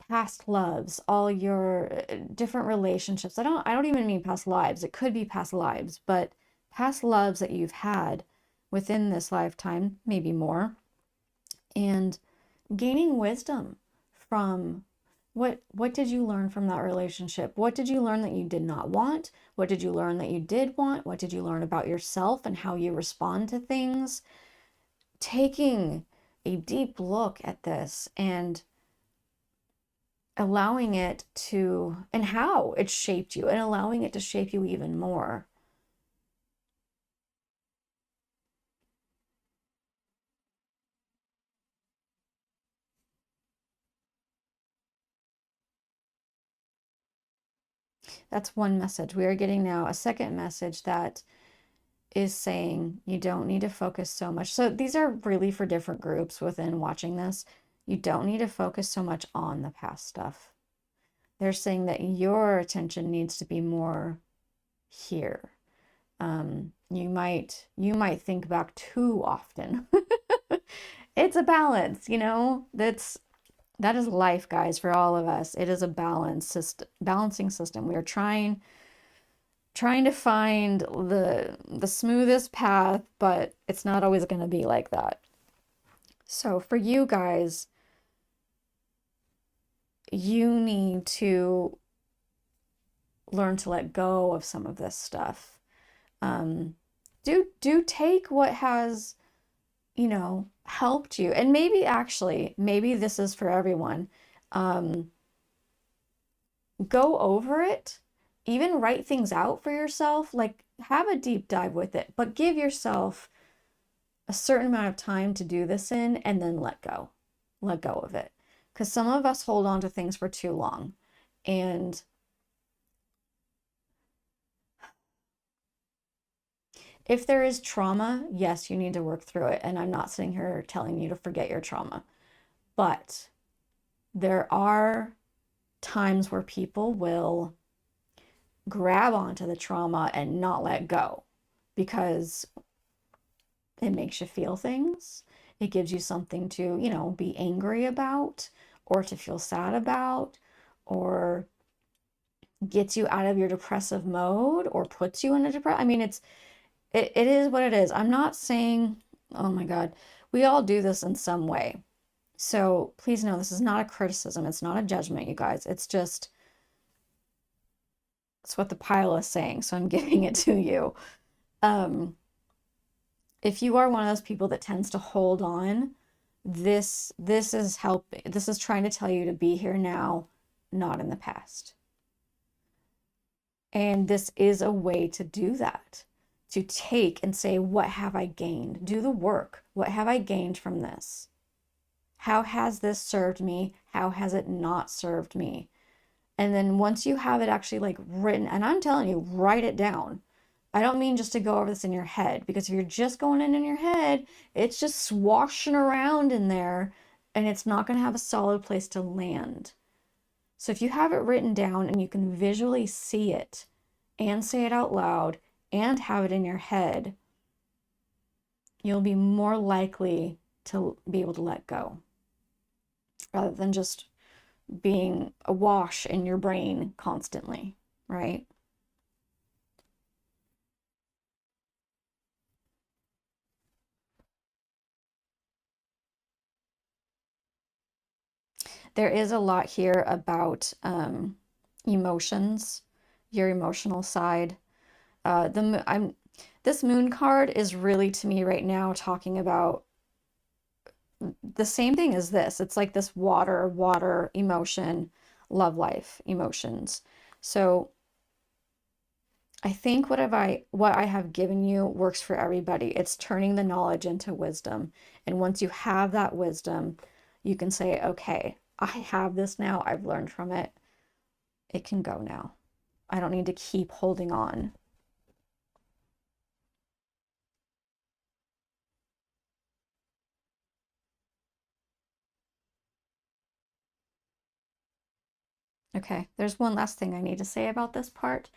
past loves, all your different relationships. I don't even mean past lives. It could be past lives, but past loves that you've had within this lifetime, maybe more, and gaining wisdom from what did you learn from that relationship? What did you learn that you did not want? What did you learn that you did want? What did you learn about yourself and how you respond to things? Taking a deep look at this and allowing it to, and how it shaped you, and allowing it to shape you even more. That's one message. We are getting now a second message that is saying you don't need to focus so much. So these are really for different groups within watching this. You don't need to focus so much on the past stuff. They're saying that your attention needs to be more here. You might think back too often. It's a balance, that is life, guys, for all of us. It is a balancing system. We are trying to find the smoothest path, but it's not always going to be like that. So for you guys, you need to learn to let go of some of this stuff. Do take what has, helped you. And maybe this is for everyone. Go over it, even write things out for yourself, like have a deep dive with it, but give yourself a certain amount of time to do this in, and then let go of it. Because some of us hold on to things for too long. And if there is trauma, yes, you need to work through it. And I'm not sitting here telling you to forget your trauma. But there are times where people will grab onto the trauma and not let go because it makes you feel things. It gives you something to, be angry about or to feel sad about, or gets you out of your depressive mode or puts you in a depression. I mean, it is what it is. I'm not saying, oh my God, we all do this in some way. So please know this is not a criticism. It's not a judgment, you guys. It's what the pile is saying. So I'm giving it to you. If you are one of those people that tends to hold on, this is helping. This is trying to tell you to be here now, not in the past. And this is a way to do that, to take and say, what have I gained? Do the work. What have I gained from this? How has this served me? How has it not served me? And then once you have it actually like written, and I'm telling you, write it down. I don't mean just to go over this in your head, because if you're just going in your head, it's just swashing around in there and it's not going to have a solid place to land. So if you have it written down and you can visually see it and say it out loud and have it in your head, you'll be more likely to be able to let go rather than just being awash in your brain constantly, right? There is a lot here about emotions, your emotional side. This moon card is really, to me right now, talking about the same thing as this. It's like this water emotion, love life emotions. So I think what I have given you works for everybody. It's turning the knowledge into wisdom. And once you have that wisdom, you can say, okay, I have this now. I've learned from it. It can go now. I don't need to keep holding on. Okay, there's one last thing I need to say about this part.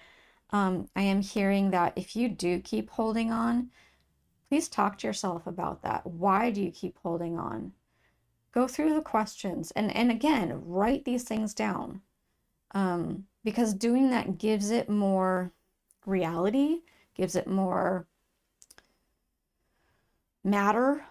I am hearing that if you do keep holding on, please talk to yourself about that. Why do you keep holding on? Go through the questions and again, write these things down. Because doing that gives it more reality, gives it more matter.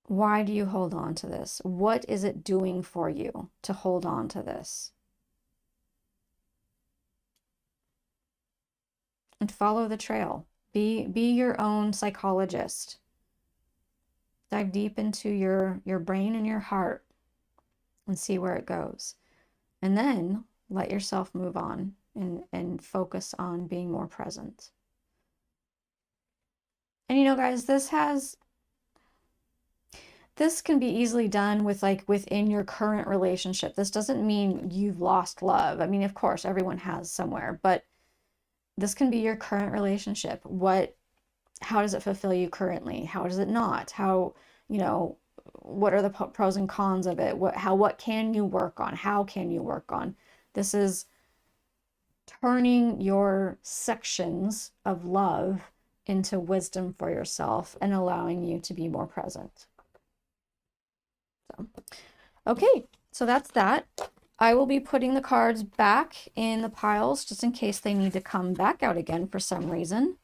Why do you hold on to this? What is it doing for you to hold on to this? And follow the trail. Be your own psychologist. Dive deep into your brain and your heart and see where it goes. And then let yourself move on and focus on being more present. And you know, guys, this can be easily done with like within your current relationship. This doesn't mean you've lost love. I mean, of course, everyone has somewhere, but this can be your current relationship. How does it fulfill you currently? How does it not? How, you know, what are the pros and cons of it? What can you work on? How can you work on? This is turning your sections of love into wisdom for yourself and allowing you to be more present. So, okay, so that's that. I will be putting the cards back in the piles just in case they need to come back out again for some reason.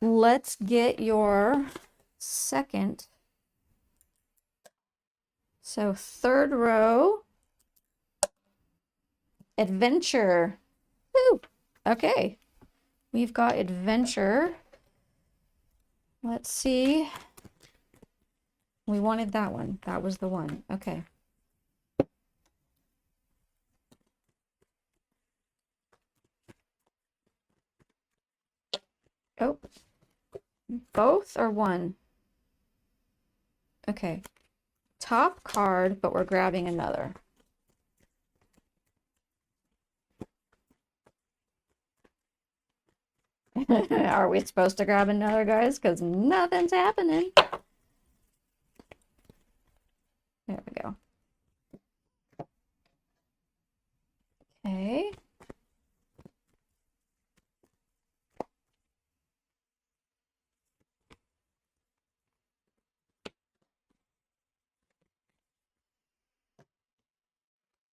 Let's get your second. So third row, adventure. Woo! Okay, we've got adventure. Let's see. We wanted that one. That was the one. Okay. Oh, both or one? Okay. Top card, but we're grabbing another. Are we supposed to grab another, guys? Because nothing's happening. There we go. Okay.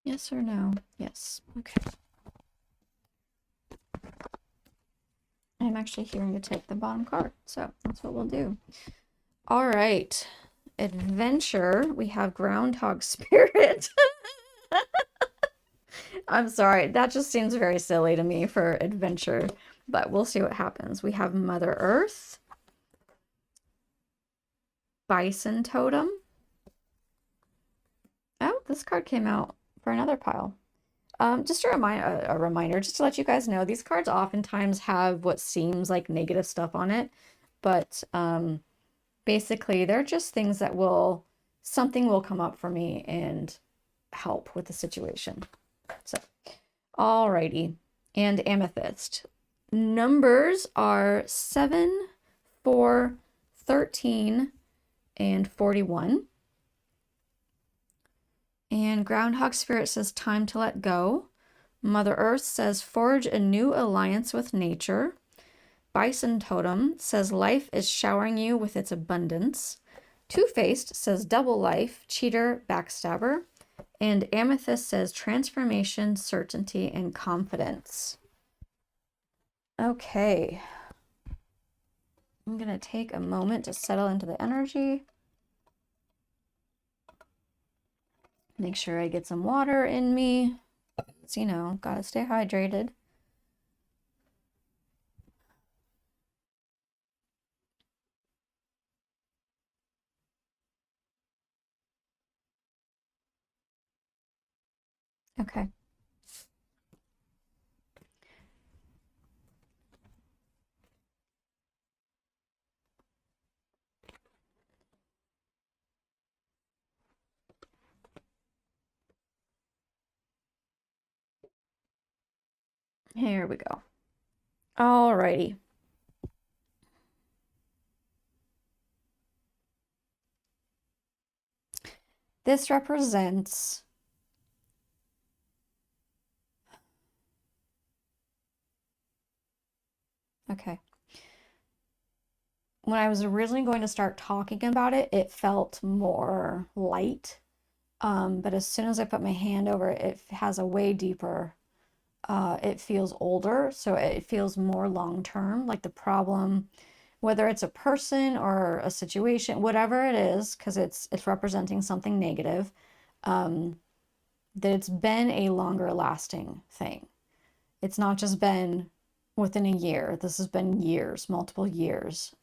Yes or no? Yes. Okay. I'm actually hearing to take the bottom card, so that's what we'll do. All right. Adventure. We have Groundhog Spirit. I'm sorry. That just seems very silly to me for adventure, but we'll see what happens. We have Mother Earth. Bison Totem. Oh, this card came out for another pile. Just a reminder, just to let you guys know, these cards oftentimes have what seems like negative stuff on it, but basically they're just things that something will come up for me and help with the situation. So, alrighty. And Amethyst. Numbers are 7, 4, 13, and 41. And Groundhog Spirit says time to let go. Mother Earth says forge a new alliance with nature. Bison Totem says life is showering you with its abundance. Two-Faced says double life, cheater, backstabber. And Amethyst says transformation, certainty, and confidence. Okay. I'm going to take a moment to settle into the energy. Make sure I get some water in me. So, you know, gotta stay hydrated. Okay. Here we go. Alrighty. This represents okay. When I was originally going to start talking about it, it felt more light. But as soon as I put my hand over it, it has a way deeper, it feels older, so it feels more long term, like the problem, whether it's a person or a situation, whatever it is, because it's representing something negative, um, that it's been a longer lasting thing. It's not just been within a year. This has been years, multiple years.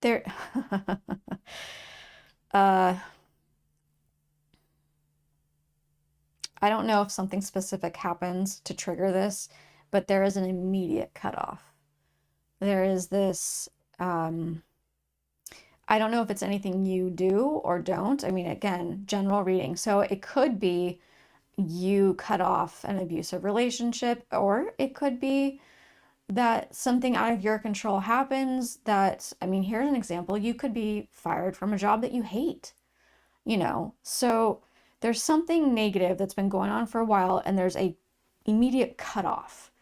There, uh, I don't know if something specific happens to trigger this, but there is an immediate cutoff. There is this, I don't know if it's anything you do or don't. I mean, again, general reading. So it could be you cut off an abusive relationship, or it could be that something out of your control happens that, I mean, here's an example. You could be fired from a job that you hate, you know? So there's something negative that's been going on for a while, and there's a immediate cutoff.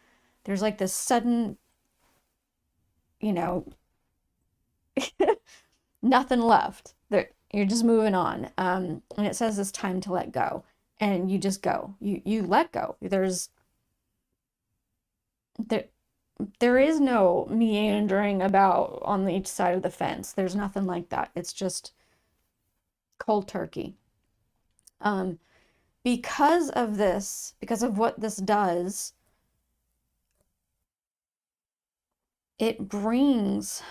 There's like this sudden, you know, nothing left. There, you're just moving on. And it says it's time to let go. And you just go. You let go. There there is no meandering about on each side of the fence. There's nothing like that. It's just cold turkey. Um, because of this, because of what this does, it brings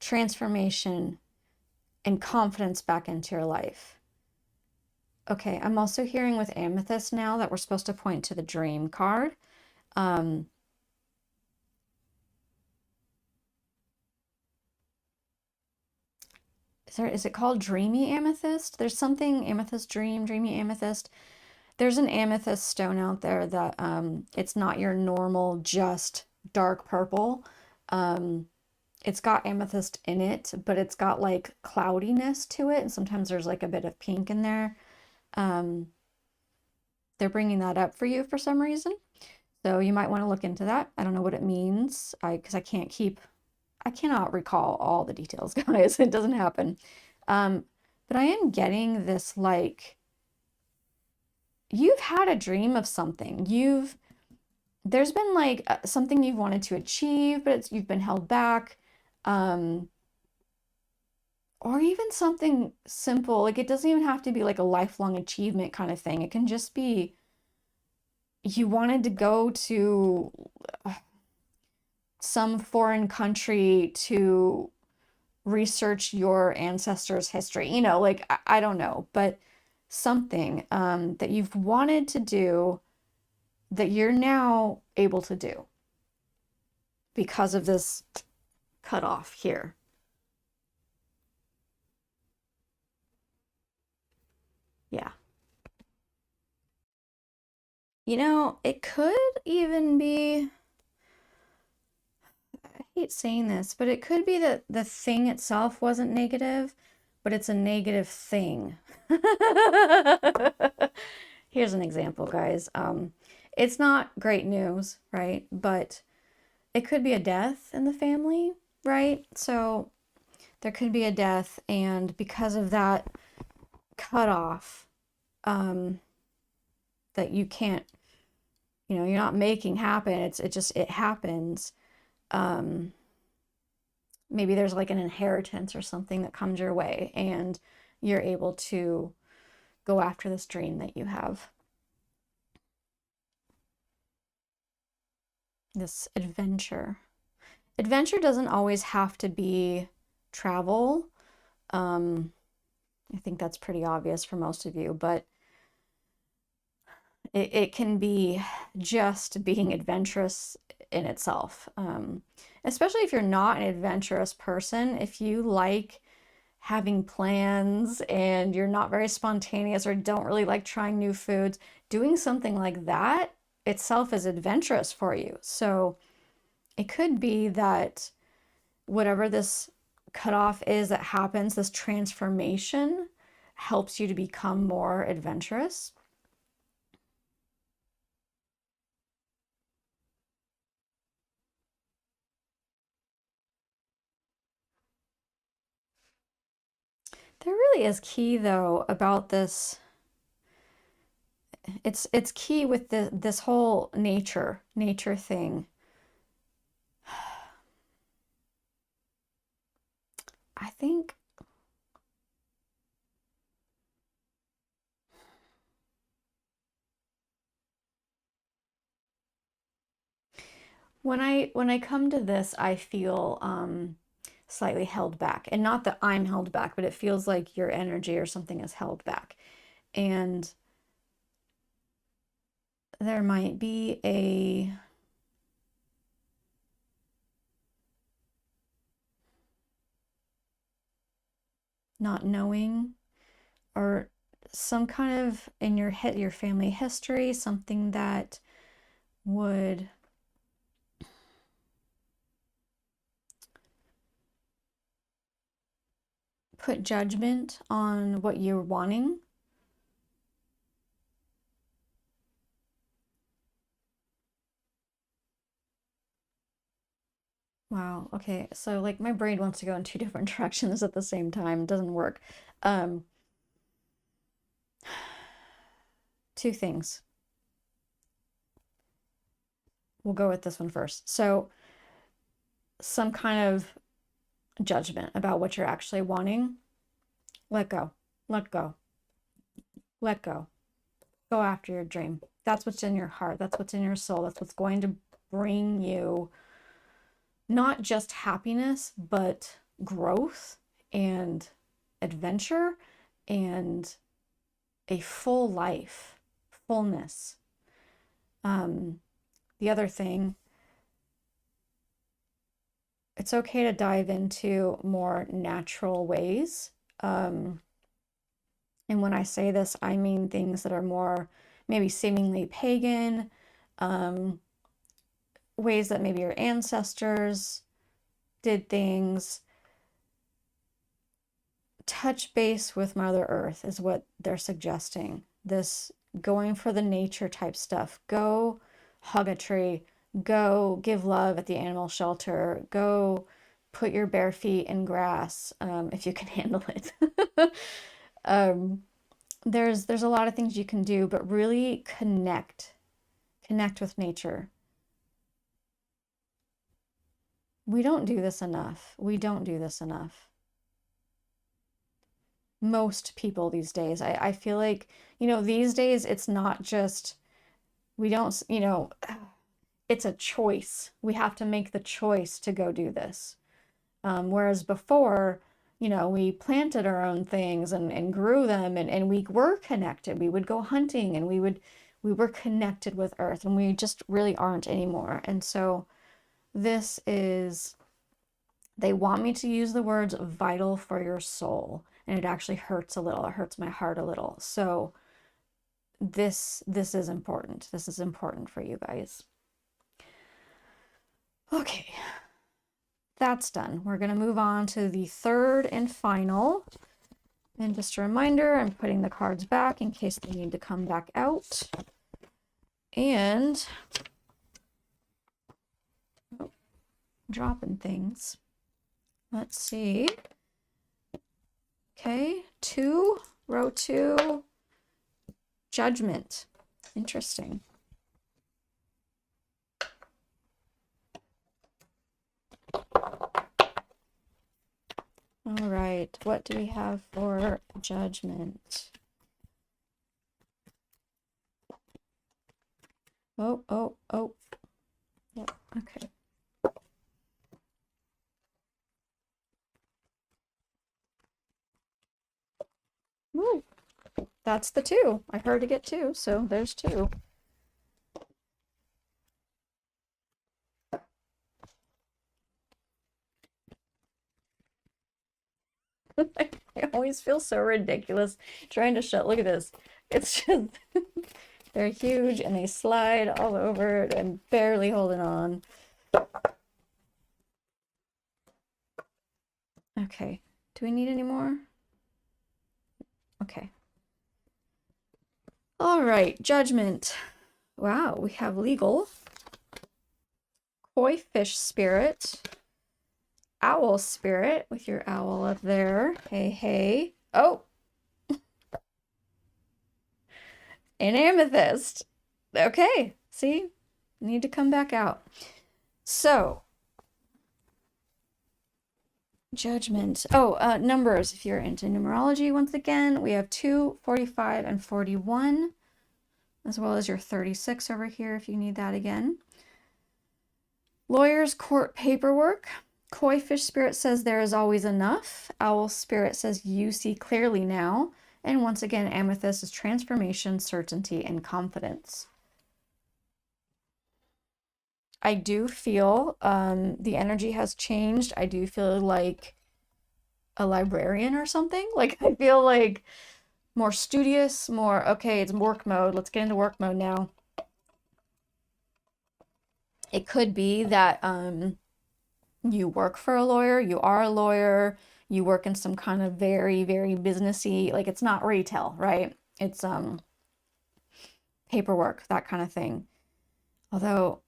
transformation and confidence back into your life. Okay, I'm also hearing with Amethyst now that we're supposed to point to the dream card. Um, is it called Dreamy Amethyst? There's something Amethyst Dream, Dreamy Amethyst. There's an amethyst stone out there that it's not your normal just dark purple. Um, it's got amethyst in it, but it's got like cloudiness to it, and sometimes there's like a bit of pink in there. Um, they're bringing that up for you for some reason. So you might want to look into that. I don't know what it means. Because I cannot recall all the details, guys. It doesn't happen. But I am getting this like you've had a dream of something. There's been like something you've wanted to achieve, but you've been held back. Um, or even something simple. Like it doesn't even have to be like a lifelong achievement kind of thing. It can just be you wanted to go to some foreign country to research your ancestors' history. You know, like I don't know, but something that you've wanted to do that you're now able to do because of this cutoff here. Yeah. You know, it could even be, I hate saying this, but it could be that the thing itself wasn't negative, but it's a negative thing. Here's an example, guys. It's not great news, right? But it could be a death in the family, right? So there could be a death, and because of that cutoff, um, that you can't, you're not making happen. It happens. Um, maybe there's like an inheritance or something that comes your way, and you're able to go after this dream that you have. This adventure. Adventure doesn't always have to be travel. I think that's pretty obvious for most of you, but it can be just being adventurous in itself. Especially if you're not an adventurous person, if you like having plans and you're not very spontaneous or don't really like trying new foods, doing something like that itself is adventurous for you. So it could be that whatever this cutoff is that happens, this transformation helps you to become more adventurous. There really is key though about this. It's key with this whole nature thing. I think when I come to this, I feel slightly held back. And not that I'm held back, but it feels like your energy or something is held back. And there might be a not knowing or some kind of in your family history, something that would put judgment on what you're wanting. Wow, okay. So like my brain wants to go in two different directions at the same time. It doesn't work. Um, two things. We'll go with this one first. So some kind of judgment about what you're actually wanting. Let go. Let go. Let go. Go after your dream. That's what's in your heart. That's what's in your soul. That's what's going to bring you not just happiness, but growth and adventure and a full life, fullness. The other thing, it's okay to dive into more natural ways. And when I say this, I mean things that are more maybe seemingly pagan, ways that maybe your ancestors did things. Touch base with Mother Earth is what they're suggesting. This going for the nature type stuff. Go hug a tree. Go give love at the animal shelter. Go put your bare feet in grass if you can handle it. There's a lot of things you can do, but really connect with nature. We don't do this enough. We don't do this enough. Most people these days. I feel like, these days it's not just, we don't, it's a choice. We have to make the choice to go do this. Whereas before, we planted our own things and grew them and we were connected. We would go hunting and we were connected with Earth, and we just really aren't anymore. And so this is, they want me to use the words vital for your soul, and it actually hurts a little. It hurts my heart a little. So this is important. This is important for you guys. Okay, that's done. We're going to move on to the third and final. And just a reminder, I'm putting the cards back in case they need to come back out. And dropping things. Let's see. Okay, row 2, judgment. Interesting. All right, what do we have for judgment? Oh. Yep, okay. Ooh, that's the 2. I heard to get 2, so there's 2. I always feel so ridiculous trying to shut. Look at this. It's just They're huge and they slide all over and barely holding on. Okay, do we need any more? Okay. All right, judgment. Wow, we have legal, koi fish spirit, owl spirit with your owl up there. Hey, hey. Oh, an amethyst. Okay, see, need to come back out. So, judgment. Oh, numbers. If you're into numerology, once again, we have 2, 45, and 41, as well as your 36 over here if you need that again. Lawyer's court paperwork. Koi fish spirit says there is always enough. Owl spirit says you see clearly now. And once again, amethyst is transformation, certainty, and confidence. I do feel the energy has changed. I do feel like a librarian or something. Like I feel like more studious, more, okay, it's work mode. Let's get into work mode now. It could be that you work for a lawyer, you are a lawyer, you work in some kind of very, very businessy, like it's not retail, right? It's paperwork, that kind of thing. Although,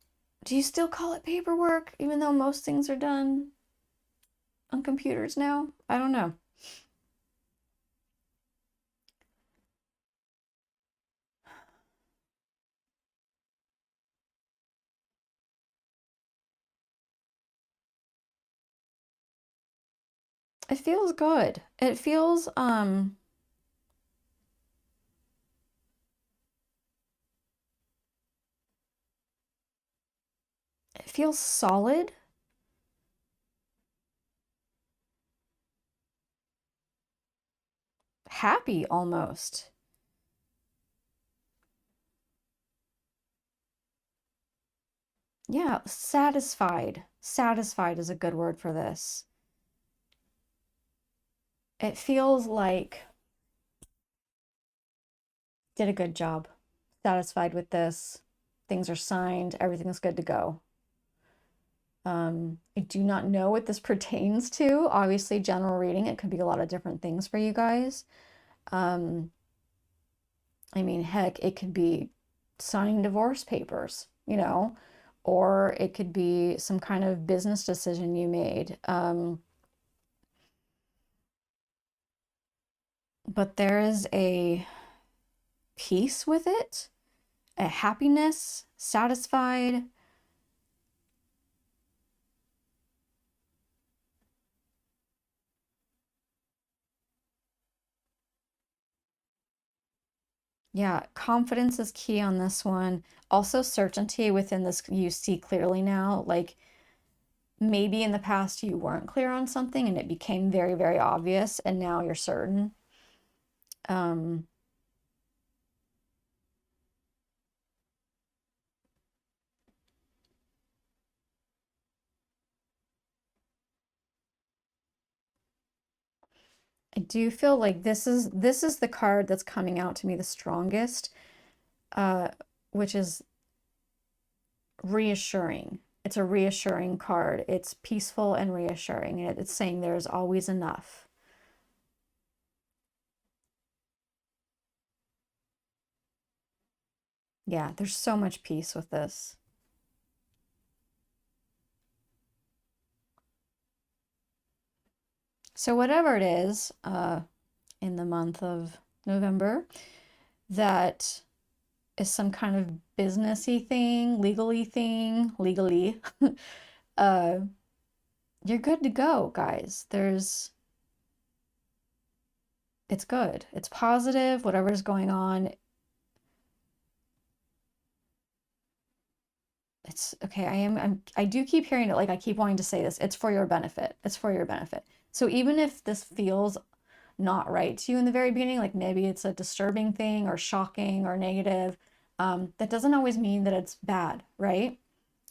do you still call it paperwork, even though most things are done on computers now? I don't know. It feels good. It feels solid. Happy almost. Yeah, satisfied. Satisfied is a good word for this. It feels like did a good job. Satisfied with this. Things are signed. Everything's good to go. I do not know what this pertains to. Obviously, general reading, it could be a lot of different things for you guys. I mean, heck, it could be signing divorce papers, you know, or it could be some kind of business decision you made. But there is a peace with it, a happiness, satisfied. Yeah, confidence is key on this one. Also, certainty within this, you see clearly now. Like maybe in the past you weren't clear on something and it became very, very obvious, and now you're certain. I do feel like this is the card that's coming out to me the strongest, which is reassuring. It's a reassuring card. It's peaceful and reassuring. It's saying there's always enough. Yeah, there's so much peace with this. So whatever it is, in the month of November, that is some kind of businessy thing, legally, you're good to go, guys. It's good. It's positive, whatever's going on. It's okay. I do keep hearing it, like I keep wanting to say this. It's for your benefit. It's for your benefit. So even if this feels not right to you in the very beginning, like maybe it's a disturbing thing or shocking or negative, that doesn't always mean that it's bad, right?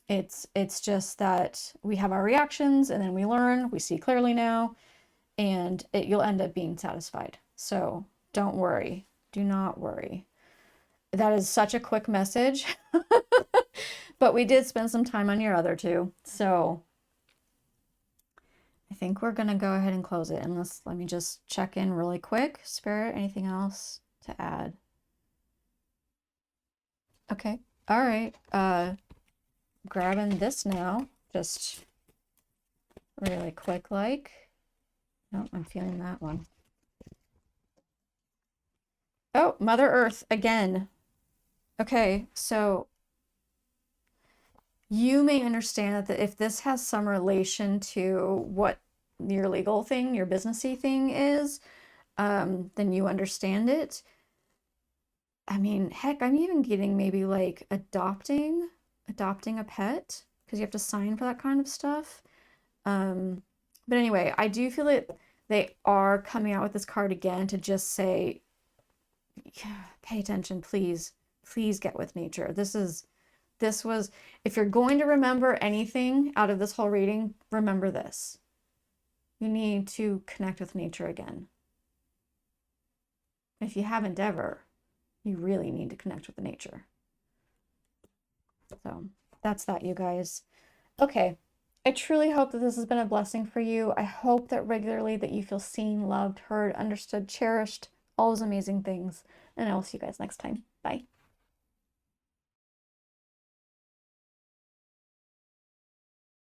It's just that we have our reactions and then we learn, we see clearly now, and you'll end up being satisfied. So don't worry. Do not worry. that is such a quick message. But we did spend some time on your other two. So I think we're going to go ahead and close it. Unless, let me just check in really quick. Spirit, anything else to add? Okay. All right. Grabbing this now. Just really quick like. No, I'm feeling that one. Oh, Mother Earth again. Okay, so you may understand that if this has some relation to what your legal thing, your businessy thing is, then you understand it. I mean, heck, I'm even getting maybe like adopting a pet, because you have to sign for that kind of stuff. But anyway, I do feel that they are coming out with this card again to just say, pay attention, please. Please get with nature. This was, if you're going to remember anything out of this whole reading, remember this. You need to connect with nature again. If you haven't ever, you really need to connect with the nature. So that's that, you guys. Okay. I truly hope that this has been a blessing for you. I hope that regularly that you feel seen, loved, heard, understood, cherished, all those amazing things. And I will see you guys next time. Bye.